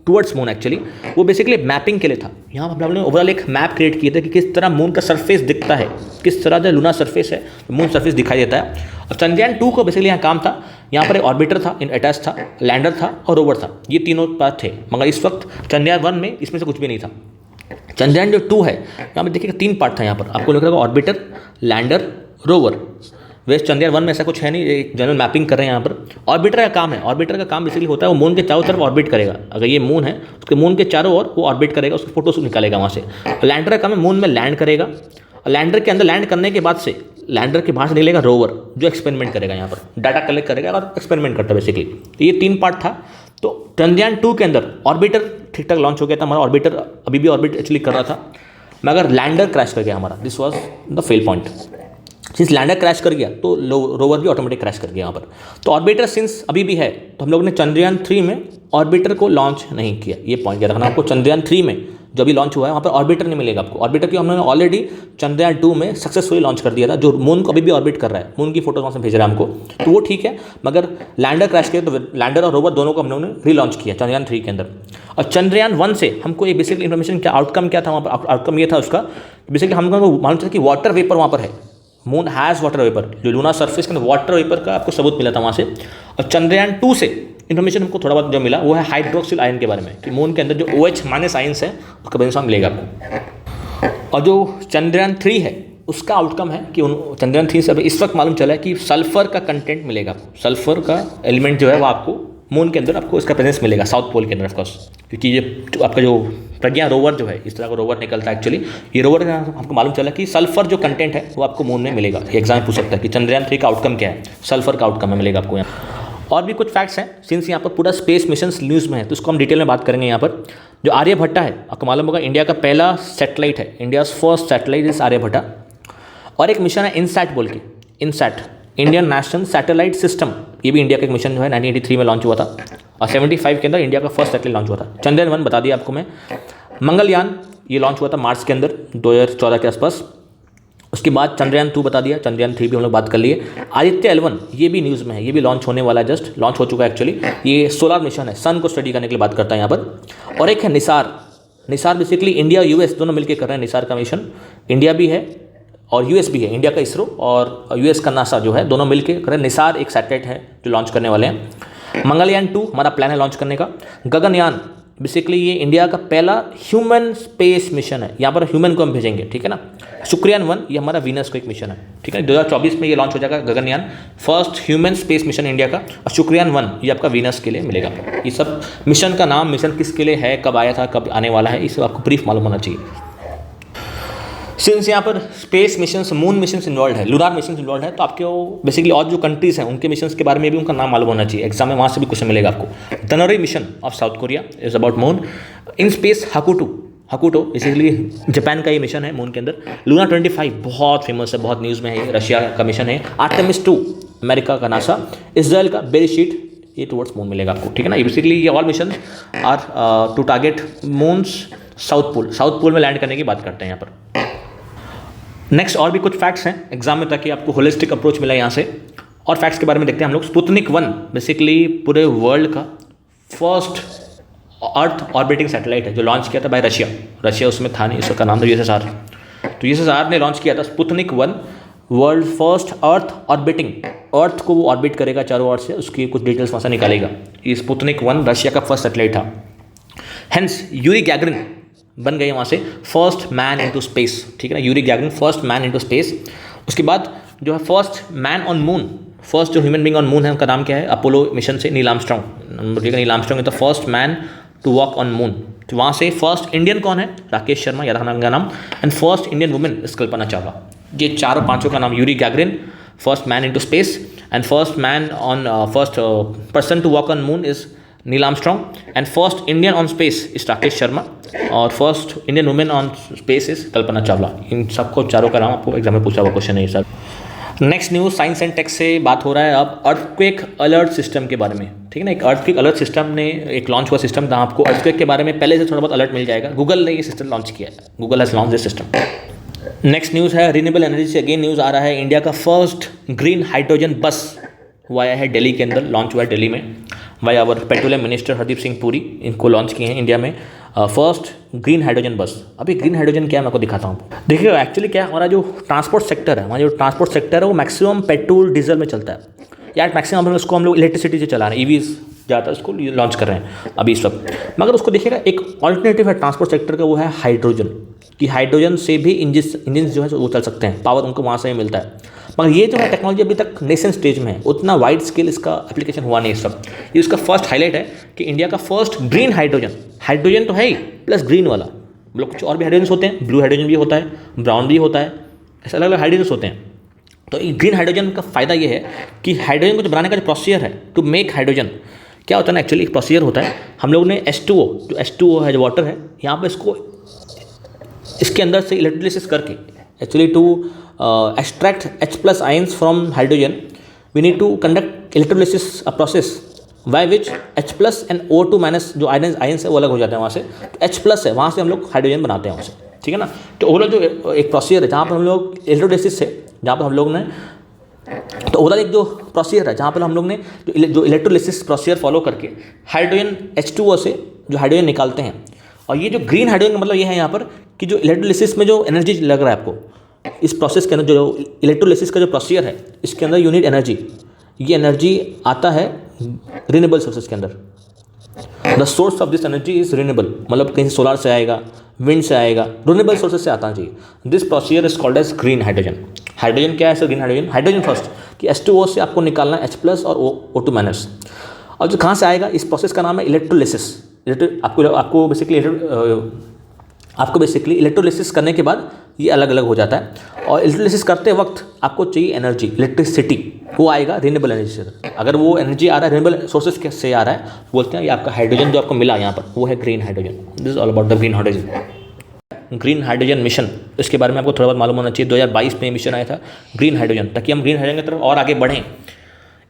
टूवर्ड्स मून एक्चुअली, वो बेसिकली मैपिंग के लिए था। यहाँ पर हमने ओवरऑल एक मैप क्रिएट किया था कि किस तरह मून का सरफेस दिखता है, किस तरह जो लूना सरफेस है, मून सरफेस दिखाई देता है। और चंद्रयान 2 को बेसिकली यहाँ काम था, यहाँ पर एक ऑर्बिटर था, अटैच था, लैंडर था और रोवर था, ये तीनों पार्ट थे। मगर इस वक्त चंद्रयान 1 में इसमें से कुछ भी नहीं था। चंद्रयान जो 2 है, यहाँ पर देखिएगा 3 पार्ट था, यहाँ पर आपको लिखा होगा ऑर्बिटर, लैंडर, रोवर। वैसे चंद्रयान 1 में ऐसा कुछ है नहीं, एक जनरल मैपिंग कर रहे हैं यहाँ पर। ऑर्बिटर का काम है, ऑर्बिटर का काम बेसिकली होता है वो मून के चारों तरफ ऑर्बिट करेगा। अगर ये मून है उसके मून के चारों ओर वो ऑर्बिट करेगा, उसके फोटोज निकालेगा वहाँ से। लैंडर का काम है मून में लैंड करेगा, और लैंडर के अंदर लैंड करने के बाद से लैंडर के बाहर से निकलेगा रोवर, जो एक्सपेरिमेंट करेगा, यहाँ पर डाटा कलेक्ट करेगा और एक्सपेरिमेंट करता है बेसिकली। तो ये 3 पार्ट था। तो चंद्रयान 2 के अंदर ऑर्बिटर ठीक ठाक लॉन्च हो गया था, हमारा ऑर्बिटर अभी भी ऑर्बिट एक्चुअली कर रहा था, मगर लैंडर क्रैश कर गया हमारा, this was the fail point. Since lander crash कर गया तो रोवर भी ऑटोमेटिक क्रैश कर गया यहाँ पर। तो ऑर्बिटर सिंस अभी भी है, तो हम लोग ने चंद्रयान 3 में ऑर्बिटर को लॉन्च नहीं किया, ये पॉइंट याद रखना आपको। चंद्रयान 3 में जो अभी लॉन्च हुआ है वहाँ पर ऑर्बिटर नहीं मिलेगा आपको। ऑर्बिटर की हमने ऑलरेडी चंद्रयान 2 में सक्सेसफुली लॉन्च कर दिया था, जो मून को अभी भी ऑर्बिट कर रहा है, मून की फोटोज वहाँ से भेज रहा है हमको, तो वो ठीक है। मगर लैंडर क्रैश किया तो लैंडर और रोवर दोनों को हम लोगों ने रीलॉन्च किया चंद्रयान 3 के अंदर। और चंद्रयान 1 से हमको ये बेसिकली इन्फॉर्मेशन क्या, आउटकम क्या था वहाँ पर, आउटकम ये था उसका बेसिकली हमको मालूम चला कि वाटर वेपर वहाँ पर है, मून हैज़ वाटर वेपर, जो लूना सरफेस के अंदर वाटर वेपर का आपको सबूत मिला था वहाँ से। और चंद्रयान 2 से इन्फॉर्मेशन हमको थोड़ा बहुत जो मिला वो है हाइड्रोक्सिल आयन के बारे में, कि मून के अंदर जो OH- आयन्स है उसका बेनिफिट मिलेगा आपको। और जो चंद्रयान 3 है उसका आउटकम है कि चंद्रयान 3 से अभी इस वक्त मालूम चला है कि सल्फर का कंटेंट मिलेगा आपको, सल्फर का एलिमेंट जो है वो आपको मून के अंदर आपको इसका प्रेजेंस मिलेगा, साउथ पोल के अंदर ऑफकोर्स, क्योंकि ये आपका जो प्रज्ञा रोवर जो है, इस तरह का रोवर निकलता है एक्चुअली, ये रोवर हमको मालूम चला कि सल्फर जो कंटेंट है वो आपको मून में मिलेगा। ये एग्जाम पूछ सकता है कि चंद्रयान 3 का आउटकम क्या है, सल्फर का आउटकम है मिलेगा आपको यहाँ। और भी कुछ फैक्ट्स हैं, सिंस यहाँ पर पूरा स्पेस मिशन न्यूज़ में है तो उसको हम डिटेल में बात करेंगे। यहाँ पर जो आर्यभट्टा है, आपको मालूम होगा इंडिया का पहला सैटेलाइट है, India's first satellite is Aryabhatta. और एक मिशन है इनसैट बोल के, INSAT Indian national satellite system, ये भी इंडिया का एक मिशन जो है 1983 में लॉन्च हुआ था, और 75 के अंदर इंडिया का फर्स्ट सैटेलाइट लॉन्च हुआ था। चंद्रयान 1 बता दिया आपको मैं। मंगलयान ये लॉन्च हुआ था मार्च के अंदर 2014 के आसपास। उसके बाद चंद्रयान 2 बता दिया, चंद्रयान 3 भी हम लोग बात कर लिए। आदित्य L1 ये भी न्यूज़ में है, ये भी लॉन्च होने वाला है, जस्ट लॉन्च हो चुका है एक्चुअली। ये सोलर मिशन है, सन को स्टडी करने के लिए बात करता है यहाँ पर। और एक है Nisar, Nisar basically India US दोनों मिलकर कर रहे हैं निसार का मिशन, इंडिया भी है और US भी है, इंडिया का इसरो और US का नासा जो है दोनों मिलकर कर रहे हैं। निसार एक सैटेलाइट है जो लॉन्च करने वाले हैं। मंगलयान 2 हमारा प्लान है लॉन्च करने का। गगनयान बेसिकली ये इंडिया का पहला ह्यूमन स्पेस मिशन है, यहाँ पर ह्यूमन को हम भेजेंगे, ठीक है ना। शुक्रयान 1 ये हमारा वीनस का एक मिशन है, ठीक है, 2024 में ये लॉन्च हो जाएगा Gaganyaan, first human space mission India का। और शुक्रयान 1 ये आपका वीनस के लिए मिलेगा। ये सब मिशन का नाम, मिशन किसके लिए है, कब आया था, कब आने वाला है, ये सब आपको ब्रीफ मालूम होना चाहिए। सिंस यहाँ पर space missions, moon missions involve है, लूनार मिशंस इन्वॉल्व है, तो आपके बेसिकली और जो कंट्रीज हैं उनके मिशंस के बारे में भी उनका नाम मालूम होना चाहिए। एग्जाम में वहाँ से भी क्वेश्चन मिलेगा आपको। Danuri mission of south Korea is about moon. In space Hakuto basically Japan का ये मिशन है मून के अंदर। लूना 25 बहुत फेमस है, बहुत न्यूज़ में है, रशिया का मिशन है। आर्टेमिस 2 अमेरिका का नासा। इसराइल का बेरिशीट ये टुवर्ड्स मून मिलेगा आपको, ठीक है ना। बेसिकली ये all mission are to target moon's south pole में लैंड करने की बात करते हैं यहाँ पर। नेक्स्ट और भी कुछ फैक्ट्स हैं एग्जाम में, ताकि आपको होलिस्टिक अप्रोच मिला यहाँ से। और फैक्ट्स के बारे में देखते हैं हम लोग। स्पुतनिक 1 बेसिकली पूरे वर्ल्ड का फर्स्ट अर्थ ऑर्बिटिंग सैटेलाइट है, जो लॉन्च किया था बाय रशिया उसमें था नहीं, उसका नाम था यूएसएसआर। तो यूएसएसआर ने लॉन्च किया था स्पुतनिक 1, वर्ल्ड फर्स्ट अर्थ ऑर्बिटिंग, अर्थ को वो ऑर्बिट करेगा चारों ओर से, उसकी कुछ डिटेल्स वहाँ से निकालेगा। ये स्पुतनिक 1 रशिया का फर्स्ट सैटेलाइट था। हेंस यूरी गैगरिन बन गए वहाँ से फर्स्ट मैन इनटू स्पेस, ठीक है ना। Yuri Gagarin first man into space. उसके बाद जो है first man on moon, first जो ह्यूमन बीइंग ऑन मून है उनका नाम क्या है, अपोलो मिशन से नील आर्मस्ट्रॉन्ग, ठीक है। Neil Armstrong is the first man to walk on moon. तो वहाँ से फर्स्ट इंडियन कौन है, राकेश शर्मा, याद रखना उनका नाम। And first Indian women is Kalpana Chawla. ये चारों पांचों का नाम, Yuri Gagarin first man into space, and first man on first person to walk on moon is Neil Armstrong, and first Indian on space is Rakesh Sharma, और first Indian women on space is Kalpana Chawla. इन सबको चारों का नाम आपको exam में पूछा हुआ क्वेश्चन है sir. Next news science and tech से बात हो रहा है अब अर्थक्वेक अलर्ट सिस्टम के बारे में, ठीक है ना। एक अर्थक्वेक अलर्ट सिस्टम ने एक लॉन्च हुआ सिस्टम, जहाँ आपको अर्थक्वेक के बारे में पहले से थोड़ा बहुत अलर्ट मिल जाएगा। गूगल ने ये सिस्टम लॉन्च किया है, Google has launch this system. Next news है रिन्यूएबल एनर्जी से अगेन न्यूज़ आ रहा है। इंडिया का फर्स्ट ग्रीन हाइड्रोजन बस हुआ है दिल्ली के अंदर, लॉन्च हुआ है दिल्ली में by our petroleum minister Hardeep Singh Puri. इनको लॉन्च किए हैं इंडिया में फर्स्ट ग्रीन हाइड्रोजन बस। अभी ग्रीन हाइड्रोजन क्या है मैं आपको दिखाता हूँ। देखिए एक्चुअली क्या है, हमारा जो ट्रांसपोर्ट सेक्टर है, हमारा जो ट्रांसपोर्ट सेक्टर है वो मैक्सिमम पेट्रोल डीजल में चलता है, या मैक्सिमम उसको हम लोग इलेक्ट्रिसिटी से चला रहे हैं, ईवीज ज़्यादा उसको लॉन्च कर रहे हैं अभी इस वक्त। मगर उसको देखिएगा एक ऑल्टरनेटिव है ट्रांसपोर्ट सेक्टर का, वो है हाइड्रोजन। कि हाइड्रोजन से भी इंजन जो है वो चल सकते हैं, पावर उनको वहाँ से ही मिलता है। मगर ये जो है टेक्नोलॉजी अभी तक नेसेंट स्टेज में है, उतना वाइड स्केल इसका एप्लीकेशन हुआ नहीं इस वक्त। ये उसका फर्स्ट हाईलाइट है कि इंडिया का फर्स्ट ग्रीन हाइड्रोजन तो है ही, प्लस ग्रीन वाला। मतलब कुछ और भी हाइड्रोजन होते हैं, ब्लू हाइड्रोजन भी होता है, ब्राउन भी होता है, ऐसे अलग अलग हाइड्रोजन होते हैं। तो ग्रीन हाइड्रोजन का फ़ायदा ये है कि हाइड्रोजन को जो बनाने का जो प्रोसीजर है टू मेक हाइड्रोजन, क्या होता है ना, एक्चुअली एक प्रोसीजर होता है। हम लोगों ने H2O, जो H2O है जो वाटर है, यहाँ पर इसको इसके अंदर से इलेक्ट्रोलिसिस करके actually to extract H+ ions from hydrogen, we need to conduct electrolysis a process by which H+ and O2- जो आयंस है वो अलग हो जाते हैं वहाँ से। तो H+ है, वहाँ से हम लोग हाइड्रोजन बनाते हैं वहाँ से, ठीक है ना। तो ओवरऑल जो एक प्रोसीजर है जहाँ पर हम लोग इलेक्ट्रोलिसिस से, जहाँ पर हम लोग ने, तो ओवरऑल एक जो प्रोसीजर है जहाँ पर हम लोग ने जो इलेक्ट्रोलिसिस प्रोसीजर फॉलो करके हाइड्रोजन H2O से जो हाइड्रोजन निकालते हैं। और ये जो ग्रीन हाइड्रोजन का मतलब ये है यहाँ पर कि जो इलेक्ट्रोलिसिस में जो एनर्जी लग रहा है आपको, इस प्रोसेस के अंदर जो इलेक्ट्रोलिसिस का जो प्रोसीजर है, इसके अंदर यूनिट एनर्जी, ये एनर्जी आता है रिन्यूएबल सोर्सेज के अंदर। The source of this energy is renewable, मतलब कहीं सोलर से आएगा, विंड से आएगा, रिन्यूएबल सोर्सेज से आता चाहिए। This procedure is called as green hydrogen. Hydrogen क्या है सर? ग्रीन हाइड्रोजन फर्स्ट कि H2O से आपको निकालना है H+ और O2-। और जो कहाँ से आएगा, इस प्रोसेस का नाम है इलेक्ट्रोलिसिस। आपको बेसिकली इलेक्ट्रोलिसिस करने के बाद ये अलग अलग हो जाता है। और इलेक्ट्रोलिसिस करते वक्त आपको चाहिए एनर्जी, इलेक्ट्रिसिटी, वो आएगा रिन्यूएबल एनर्जी से। अगर वो एनर्जी आ रहा है रिन्यूएबल सोर्सेज से आ रहा है, बोलते हैं ये आपका हाइड्रोजन जो आपको मिला यहाँ पर, वो है green hydrogen. This is all about the green hydrogen. Green hydrogen mission, इसके बारे में आपको थोड़ा बहुत मालूम होना चाहिए। 2022 में मिशन आया था ग्रीन हाइड्रोजन, ताकि हम ग्रीन हाइड्रोजन की तरफ और आगे बढ़ें।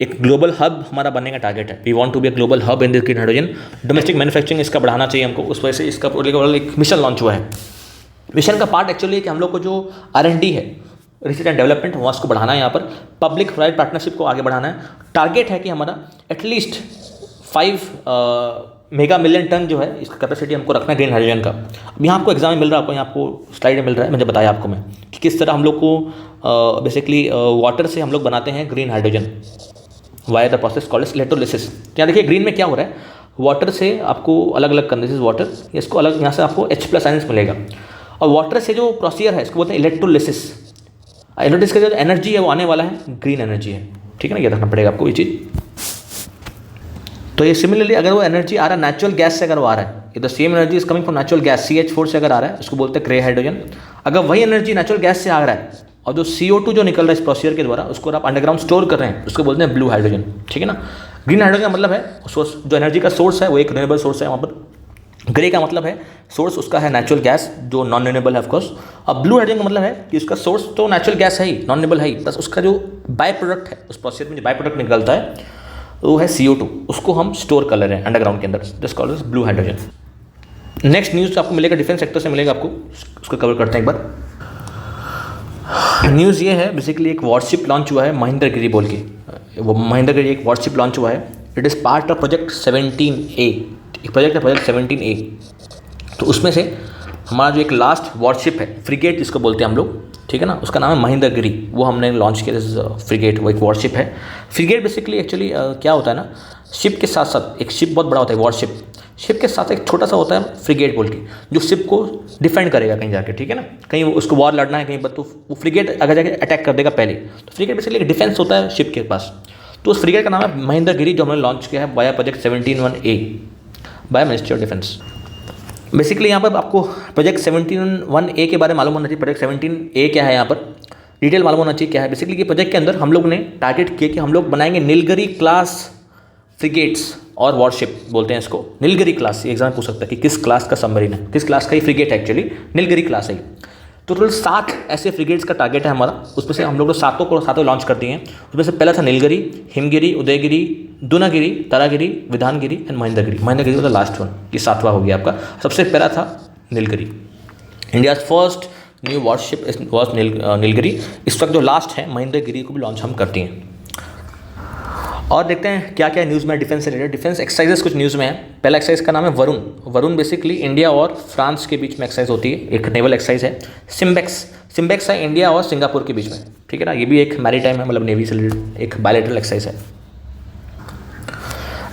एक ग्लोबल हब हमारा बनने का टारगेट है। We want to be a global hub in this green hydrogen. Domestic manufacturing इसका बढ़ाना चाहिए हमको, उस वजह से इसका एक मिशन लॉन्च हुआ है। मिशन का पार्ट एक्चुअली है कि हम लोग को जो R&D है, रिसर्च एंड डेवलपमेंट, वहाँ उसको बढ़ाना है। यहाँ पर पब्लिक प्राइवेट पार्टनरशिप को आगे बढ़ाना है। टारगेट है कि हमारा एटलीस्ट 5 मेगा मिलियन टन जो है इसका कैपेसिटी हमको रखना है ग्रीन हाइड्रोजन का। अब यहाँ आपको एग्जाम में मिल रहा है, आपको यहाँ आपको स्लाइड में मिल रहा है, मुझे बताया आपको मैं कि किस तरह हम लोग को बेसिकली वाटर से हम लोग बनाते हैं green hydrogen via the process called electrolysis. यहाँ देखिए ग्रीन में क्या हो रहा है, वाटर से आपको अलग अलग करना, दिस इज वाटर, इसको अलग यहाँ से आपको H+ आयंस मिलेगा। और वाटर से जो प्रोसीजर है इसको बोलते हैं इलेक्ट्रोलिसिस। इलेक्ट्रोलिसिस का जो एनर्जी है वो आने वाला है ग्रीन एनर्जी है, ठीक है ना, ये रखना पड़ेगा आपको ये चीज़। तो ये सिमिलरली अगर वो एनर्जी आ रहा है नेचुरल गैस से, अगर वो आ रहा है, the same energy is coming from natural gas, CH4 से अगर आ रहा है, उसको बोलते हैं ग्रे हाइड्रोजन। अगर वही एनर्जी नेचुरल गैस से आ रहा है और जो CO2 जो निकल रहा है इस प्रोसीजर के द्वारा, उसको आप अंडरग्राउंड स्टोर कर रहे हैं, उसको बोलते हैं ब्लू हाइड्रोजन, ठीक है ना। ग्रीन हाइड्रोजन का मतलब है सोर्स, जो एनर्जी का सोर्स है वो एक रिन्यूएबल सोर्स है वहाँ पर। ग्रे का मतलब है सोर्स उसका है नेचुरल गैस जो नॉन रिन्यूएबल है ऑफकोर्स। और ब्लू हाइड्रोजन का मतलब है कि उसका सोर्स तो नेचुरल गैस है ही, नॉन रिन्यूएबल है ही, बस उसका जो बाय प्रोडक्ट है, उस प्रोसेस में जो बाय प्रोडक्ट निकलता है वो है CO2, उसको हम स्टोर कर ले रहे हैं अंडरग्राउंड के अंदर, this called blue hydrogen. Next news आपको मिलेगा डिफेंस सेक्टर से मिलेगा आपको, उसको कवर करते हैं एक बार। न्यूज़ ये है बेसिकली एक वॉरशिप लॉन्च हुआ है महेंद्रगिरी बोल के, वो महेंद्रगिरी एक वॉरशिप लॉन्च हुआ है। It is part of project 17A, एक प्रोजेक्ट है प्रोजेक्ट 17A। तो उसमें से हमारा जो एक लास्ट वॉरशिप है, फ्रिगेट जिसको बोलते हैं हम लोग, ठीक है ना, उसका नाम है महेंद्रगिरी, वो हमने लॉन्च किया। फ्रिगेट वो एक वॉरशिप है। फ्रिगेट बेसिकली एक्चुअली क्या होता है ना, शिप के साथ साथ एक शिप बहुत बड़ा होता है वॉरशिप, शिप के साथ एक छोटा सा होता है फ्रिगेट बोल के, जो शिप को डिफेंड करेगा कहीं जाके, ठीक है ना, कहीं उसको वॉर लड़ना है कहीं पर, तो वो फ्रिगेट अगर जाके अटैक कर देगा पहले, तो फ्रिगेट बेसिकली एक डिफेंस होता है शिप के पास। तो उस फ्रिगेट का नाम है महेंद्रगिरी, जो हमने लॉन्च किया है बाया project 17A by ministry of defence. Basically यहाँ पर आपको प्रोजेक्ट 17A के बारे में मालूम होना चाहिए, प्रोजेक्ट 17A क्या है, यहाँ पर डिटेल मालूम होना चाहिए क्या है। बेसिकली ये प्रोजेक्ट के अंदर हम लोग ने टारगेट किया कि हम लोग बनाएंगे नीलगिरी क्लास फ्रिगेट्स और वॉरशिप बोलते हैं इसको, नीलगिरी क्लास। ये एग्जाम पूछ सकता है कि किस क्लास का सबमरीन है, किस क्लास का ये फ्रिगेट है, एक्चुअली नीलगिरी क्लास है। तो टोटल 7 ऐसे फ्रिगेट्स का टारगेट है हमारा, उसमें से हम लोग सातों लॉन्च करती हैं। उसमें से पहला था नीलगिरी, हिमगिरी, उदयगिरी, दुनागिरी, तारागिरी, विधानगिरी and Mahendragiri. Mahendragiri was the last one, ये 7वां हो गया आपका। सबसे पहला था Nilgiri. India first new warship was Nilgiri. इस वक्त जो लास्ट है महेंद्रगिरी को भी लॉन्च हम करती हैं। और देखते हैं क्या क्या न्यूज़ में डिफेंस से रिलेटेड। डिफेंस एक्सरसाइजेस कुछ न्यूज़ में है। पहला एक्सरसाइज का नाम है वरुण। वरुण बेसिकली इंडिया और फ्रांस के बीच में एक्सरसाइज होती है, एक नेवल एक्सरसाइज है। सिम्बेक्स है इंडिया और सिंगापुर के बीच में, ठीक है ना, ये भी एक मैरीटाइम है, मतलब नेवी से रिलेटेड एक बायलैटरल एक्सरसाइज है।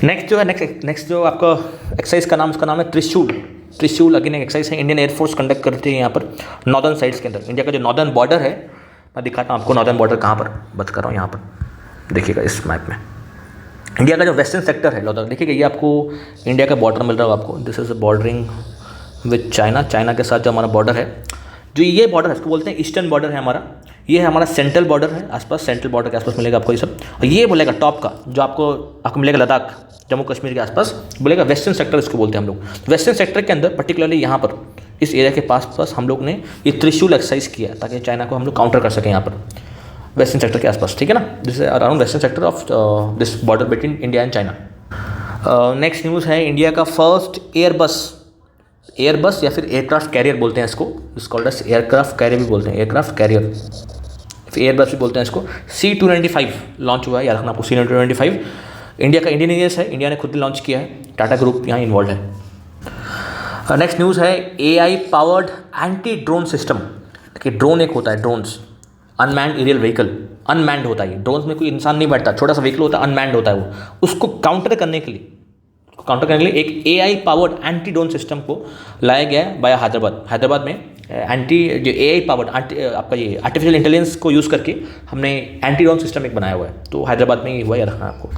नेक्स्ट जो आपका एक्सरसाइज का नाम, उसका नाम है त्रिशूल अगेन एक एक्सरसाइज है, इंडियन एयरफोर्स कंडक्ट करती है यहाँ पर नॉर्दर्न साइड्स के अंदर। इंडिया का जो नॉर्दर्न बॉर्डर है, मैं दिखाता हूँ आपको नॉर्दर्न बॉर्डर कहाँ पर, बच कर रहा हूँ यहाँ पर देखिएगा इस मैप में। इंडिया का जो वेस्टर्न सेक्टर है लद्दाख, देखिएगा ये आपको इंडिया का बॉर्डर मिल रहा है आपको, this is bordering with China के साथ जो हमारा बॉर्डर है, जो ये बॉर्डर है इसको बोलते हैं ईस्टर्न बॉर्डर है हमारा। ये है हमारा सेंट्रल बॉर्डर है आसपास, सेंट्रल बॉर्डर के आसपास मिलेगा आपको ये सब। और ये बोलेगा टॉप का जो आपको मिलेगा लद्दाख, जम्मू कश्मीर के आसपास बोलेगा वेस्टर्न सेक्टर, इसको बोलते हैं हम लोग। वेस्टर्न सेक्टर के अंदर पर्टिकुलरली यहाँ पर इस एरिया के पास हम लोग ने ये त्रिशूल एक्सरसाइज किया ताकि चाइना को हम लोग काउंटर कर सकें यहाँ पर वेस्टर्न सेक्टर के आसपास, ठीक है ना। This is around western sector of this border between India and China. Next news है इंडिया का फर्स्ट एयरबस या फिर एयरक्राफ्ट कैरियर बोलते हैं इसको, कॉल्ड एज एयरक्राफ्ट कैरियर भी बोलते हैं, एयरक्राफ्ट कैरियर एयरबस भी बोलते हैं इसको। C295 लॉन्च हुआ है, याद रखना आपको C295 इंडिया का इंडियन एयर्स है, इंडिया ने खुद लॉन्च किया है, टाटा ग्रुप यहाँ इन्वॉल्व है। नेक्स्ट न्यूज़ है AI powered anti drone system. देखिए ड्रोन एक होता है, drones unmanned aerial vehicle, unmanned होता है। ड्रोन्स में कोई इंसान नहीं बैठता, छोटा सा व्हीकल होता है, अनमैन्ड होता है वो। उसको काउंटर करने के लिए एक AI powered anti drone system को लाया गया है बाया हैदराबाद में। जो AI पावर्ड आपका ये आर्टिफिशियल इंटेलिजेंस को यूज़ करके हमने एंटी ड्रोन सिस्टम एक बनाया हुआ है, तो हैदराबाद में ये हुआ है, रखना आपको।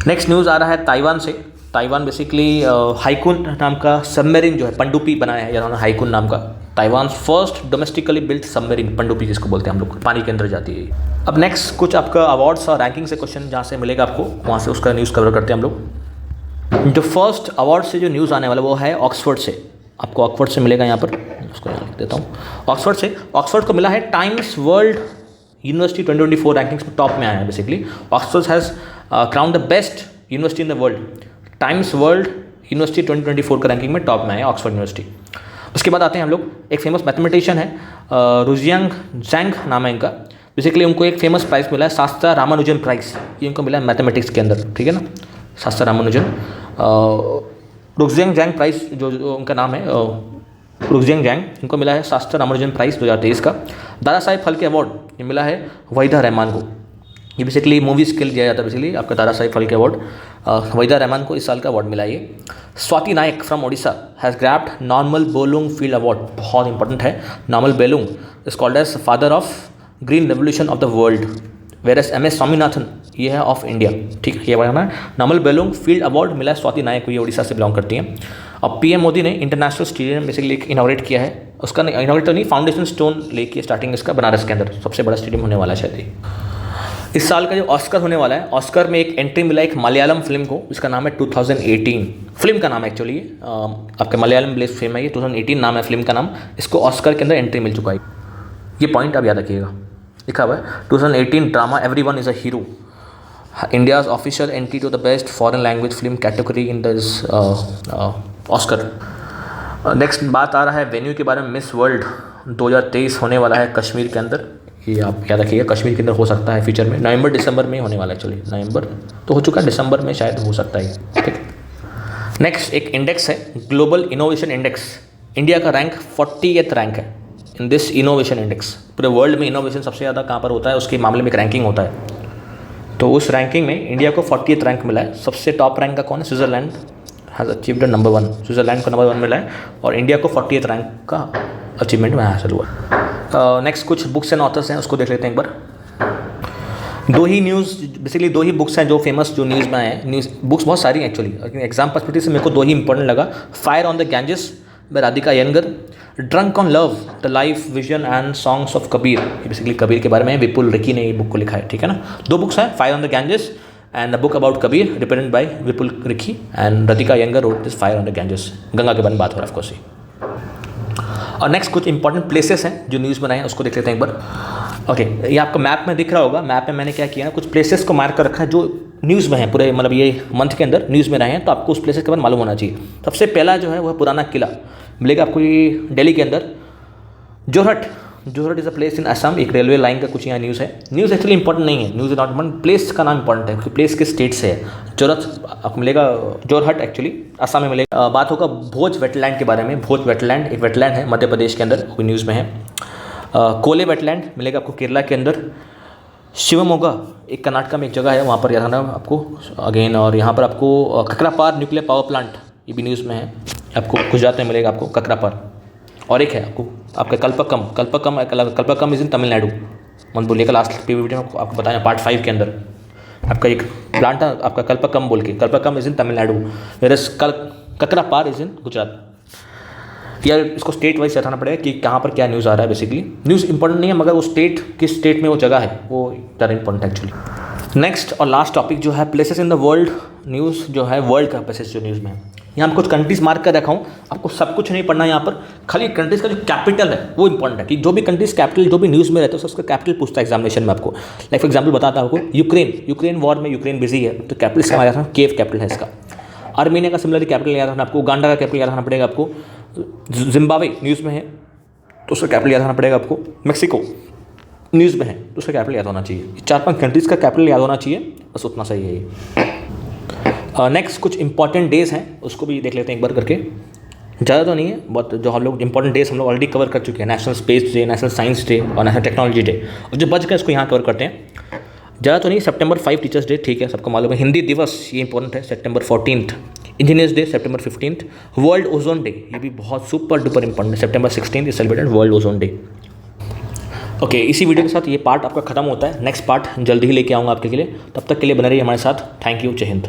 नेक्स्ट न्यूज़ आ रहा है ताइवान से। ताइवान बेसिकली हाइकुन नाम का सबमरीन जो है, पनडुब्बी बनाया है यानी हाइकुन नाम का, Taiwan first domestically built submarine, पनडुब्बी जिसको बोलते हैं हम लोग, पानी के अंदर जाती है। अब नेक्स्ट कुछ आपका अवार्ड्स और रैंकिंग से क्वेश्चन जहाँ से मिलेगा आपको, वहाँ से उसका न्यूज़ कवर करते हैं हम लोग। जो फर्स्ट अवार्ड से जो न्यूज़ आने वाला वो है ऑक्सफोर्ड से, आपको ऑक्सफोर्ड से मिलेगा यहाँ पर, उसको यहाँ लिख देता हूँ। ऑक्सफोर्ड को मिला है टाइम्स वर्ल्ड यूनिवर्सिटी 2024 रैंकिंग्स में टॉप में आया है। Basically Oxford has crown the best university in the world, times world university 2024 का रैंकिंग में टॉप में आया ऑक्सफोर्ड यूनिवर्सिटी। उसके बाद आते हैं हम लोग, एक फेमस मैथमेटिशियन है रुजियांग जैंग नाम है इनका। बेसिकली उनको एक फेमस प्राइज़ मिला है शास्त्रा रामानुजन प्राइज़, ये उनको मिला है मैथमेटिक्स के अंदर, ठीक है ना, शास्त्रा रामानुजन रुजियांग जैंग प्राइज़ जो उनका नाम है रुजियांग जैंग, इनको मिला है शास्त्रा रामानुजन प्राइज़ 2023 का। दादा साहेब फाल्के अवार्ड ये मिला है वहीदा रहमान को, ये बेसिकली मूवीज़ के लिए दिया जाता है बेसिकली आपका दादा साहेब फाल्के अवार्ड, वहीदा रहमान को इस साल का अवार्ड मिला है ये। Swati Nayak from Odisha has grabbed Norman Borlaug field award, बहुत इंपॉर्टेंट है। Norman Borlaug is called as father of green revolution of the world, whereas MS Swaminathan ये है ऑफ इंडिया, ठीक है, ये बताना है। नॉर्मल बोलुंग फील्ड अवार्ड मिला है स्वाति नायक को, ये ओडिशा से बिलोंग करती हैं। और PM मोदी ने इंटरनेशनल स्टेडियम बेसिकली इनॉग्रेट किया है, उसका इनॉग्रेट तो नहीं, फाउंडेशन स्टोन लेके स्टार्टिंग इसका बनारस के अंदर, सबसे बड़ा स्टेडियम होने वाला है शायद ये। इस साल का जो ऑस्कर होने वाला है, ऑस्कर में एक एंट्री मिला एक मलयालम फिल्म को, इसका नाम है 2018, फिल्म का नाम है एक्चुअली आपका मलयालम बेस्ड फिल्म है ये, 2018 नाम है फिल्म का नाम, इसको ऑस्कर के अंदर एंट्री मिल चुका है। ये पॉइंट आप याद रखिएगा, लिखा हुआ है 2018 drama everyone is a hero. India's official entry to the best foreign language film category in this Oscar. Next बात आ रहा है वेन्यू के बारे में। मिस वर्ल्ड 2023 होने वाला है कश्मीर के अंदर, ये आप याद रखिएगा, कश्मीर के अंदर हो सकता है फ्यूचर में, नवंबर दिसंबर में होने वाला है। चलिए नवंबर तो हो चुका है, दिसंबर में शायद हो सकता है, ठीक है। नेक्स्ट एक इंडेक्स है, ग्लोबल इनोवेशन इंडेक्स। इंडिया का रैंक 40th रैंक है इन दिस इनोवेशन इंडेक्स। पूरे वर्ल्ड में इनोवेशन सबसे ज़्यादा कहाँ पर होता है, उसके मामले में एक रैंकिंग होता है। तो उस रैंकिंग में इंडिया को 40th रैंक मिला है। सबसे टॉप रैंक का कौन है? Switzerland has achieved number 1। Switzerland को नंबर 1 मिला है और इंडिया को 40th रैंक का अचीवमेंट में हासिल हुआ। नेक्स्ट कुछ बुक्स एंड ऑथर्स हैं, उसको देख लेते हैं एक बार। दो ही बुक्स हैं जो फेमस जो न्यूज़ में आए हैं। न्यूज़ बुक्स बहुत सारी हैं एक्चुअली, लेकिन एग्जाम पर्सपेक्टिव से मेरे को दो ही इंपॉर्टेंट लगा। Fire on the Ganges by Radhika Iyengar, drunk on love the life vision and songs of Kabir, ये बेसिकली कबीर के बारे में विपुल रिकी ने ये बुक को लिखा है, ठीक है ना। दो बुक्स हैं, fire on the Ganges and the book about Kabir represented by Vipul Rikki and Radhika Iyengar wrote this fire on the Ganges. Ganga के बारे में बात हो रहा है ऑफकोर्स। और नेक्स्ट कुछ इंपॉर्टेंट प्लेसेस हैं जो न्यूज़ बनाए हैं, उसको देख लेते हैं एक बार। ओके, ये आपको मैप में दिख रहा होगा। मैप में मैंने क्या किया ना, कुछ प्लेसेस को मार्क कर रखा है जो न्यूज़ में है, पूरे मतलब ये मंथ के अंदर न्यूज़ में रहे हैं, तो आपको उस प्लेसेस के बारे में मालूम होना चाहिए। सबसे पहला जो है वह पुराना किला मिलेगा आपको ये दिल्ली के अंदर, Jorhat is a place in Assam. एक रेलवे लाइन का कुछ यहाँ न्यूज़ है। न्यूज़ एक्चुअली इंपॉर्टेंट नहीं है, news is not important, place का नाम इंपॉर्टेंट है क्योंकि प्लेस किस स्टेट से है। जोरहट आपको मिलेगा, जोरहट एक्चुअली असम में मिलेगा। बात होगा भोज वेटलैंड के बारे में। भोज वेटलैंड एक वेटलैंड है मध्य प्रदेश के अंदर, कोई न्यूज़ में है। कोले वेटलैंड मिलेगा आपको केरला के अंदर। शिवमोगा एक कर्नाटका में एक जगह है, वहाँ पर याद रखना आपको अगेन। और यहाँ पर आपको ककरापार न्यूक्लियर पावर प्लांट, ये भी न्यूज़ में है, आपको गुजरात में मिलेगा आपको ककरापार। और एक है आपका कल्पकम इज़ इन तमिलनाडु। मत बोलिएगा, लास्ट वीडियो में आपको बताया पार्ट 5 के अंदर आपका एक प्लांट है आपका कल्पकम बोल के, Kalpakkam is in Tamil Nadu, whereas Kakrapar is in Gujarat. यार इसको स्टेट वाइज बताना पड़ेगा कि कहाँ पर क्या न्यूज़ आ रहा है। बेसिकली न्यूज़ इंपॉर्टेंट नहीं है, मगर वो स्टेट किस स्टेट में वो जगह है वो ज़्यादा इंपॉर्टेंट है एक्चुअली। नेक्स्ट और लास्ट टॉपिक जो है places in the world. News जो है वर्ल्ड का प्लेसेस जो न्यूज़ में है, यहाँ पर कुछ कंट्रीज़ मार्क कर रखा हूँ। आपको सब कुछ नहीं पढ़ना है यहाँ पर, खाली कंट्रीज़ का जो कैपिटल है वो इंपॉर्टेंट है कि जो भी कंट्रीज़ कैपिटल जो भी न्यूज़ में रहता है उसका कैपिटल पूछता है एग्जामिनेशन में आपको। लाइक फॉर एग्जाम्पल बताता हूँ आपको, यूक्रेन वॉर में यूक्रेन बिजी है तो कैपिटल इसका याद रखना, केव कैपिटल है इसका। आर्मेनिया का सिमिलरली कैपिटल याद रखना आपको। उगांडा का कैपिटल याद रखना पड़ेगा आपको। जिम्बाब्वे न्यूज़ में है तो उसका कैपिटल याद रखना पड़ेगा आपको। मेक्सिको न्यूज़ में है तो उसका कैपिटल याद होना चाहिए। 4-5 कंट्रीज़ का कैपिटल याद होना चाहिए, बस उतना सही है ये। नेक्स्ट कुछ इंपॉर्टेंट डेज़ हैं, उसको भी देख लेते हैं एक बार करके। ज़्यादा तो नहीं है, बहुत जो हम लोग इंपॉर्टेंट डेज हम लोग ऑलरेडी कवर कर चुके हैं। National space day, national science day और नेशनल टेक्नोलॉजी डे, और जो बच गए इसको यहाँ कवर करते हैं। ज़्यादा तो नहीं, सितंबर 5 टीचर्स डे, ठीक है सबको मालूम है। हिंदी दिवस ये इंपॉर्टेंट है, सितंबर 14। इंजीनियर्स डे सितंबर 15। वर्ल्ड ओजोन डे ये भी बहुत सुपर डुपर इंपॉर्टेंट है, सितंबर 16 is celebrated world ozone day. Okay, इसी वीडियो के साथ ये पार्ट आपका खत्म होता है। नेक्स्ट पार्ट जल्दी ही लेके आऊँगा आपके लिए, तब तक के लिए बने रहिए हमारे साथ। थैंक यू, जय हिंद।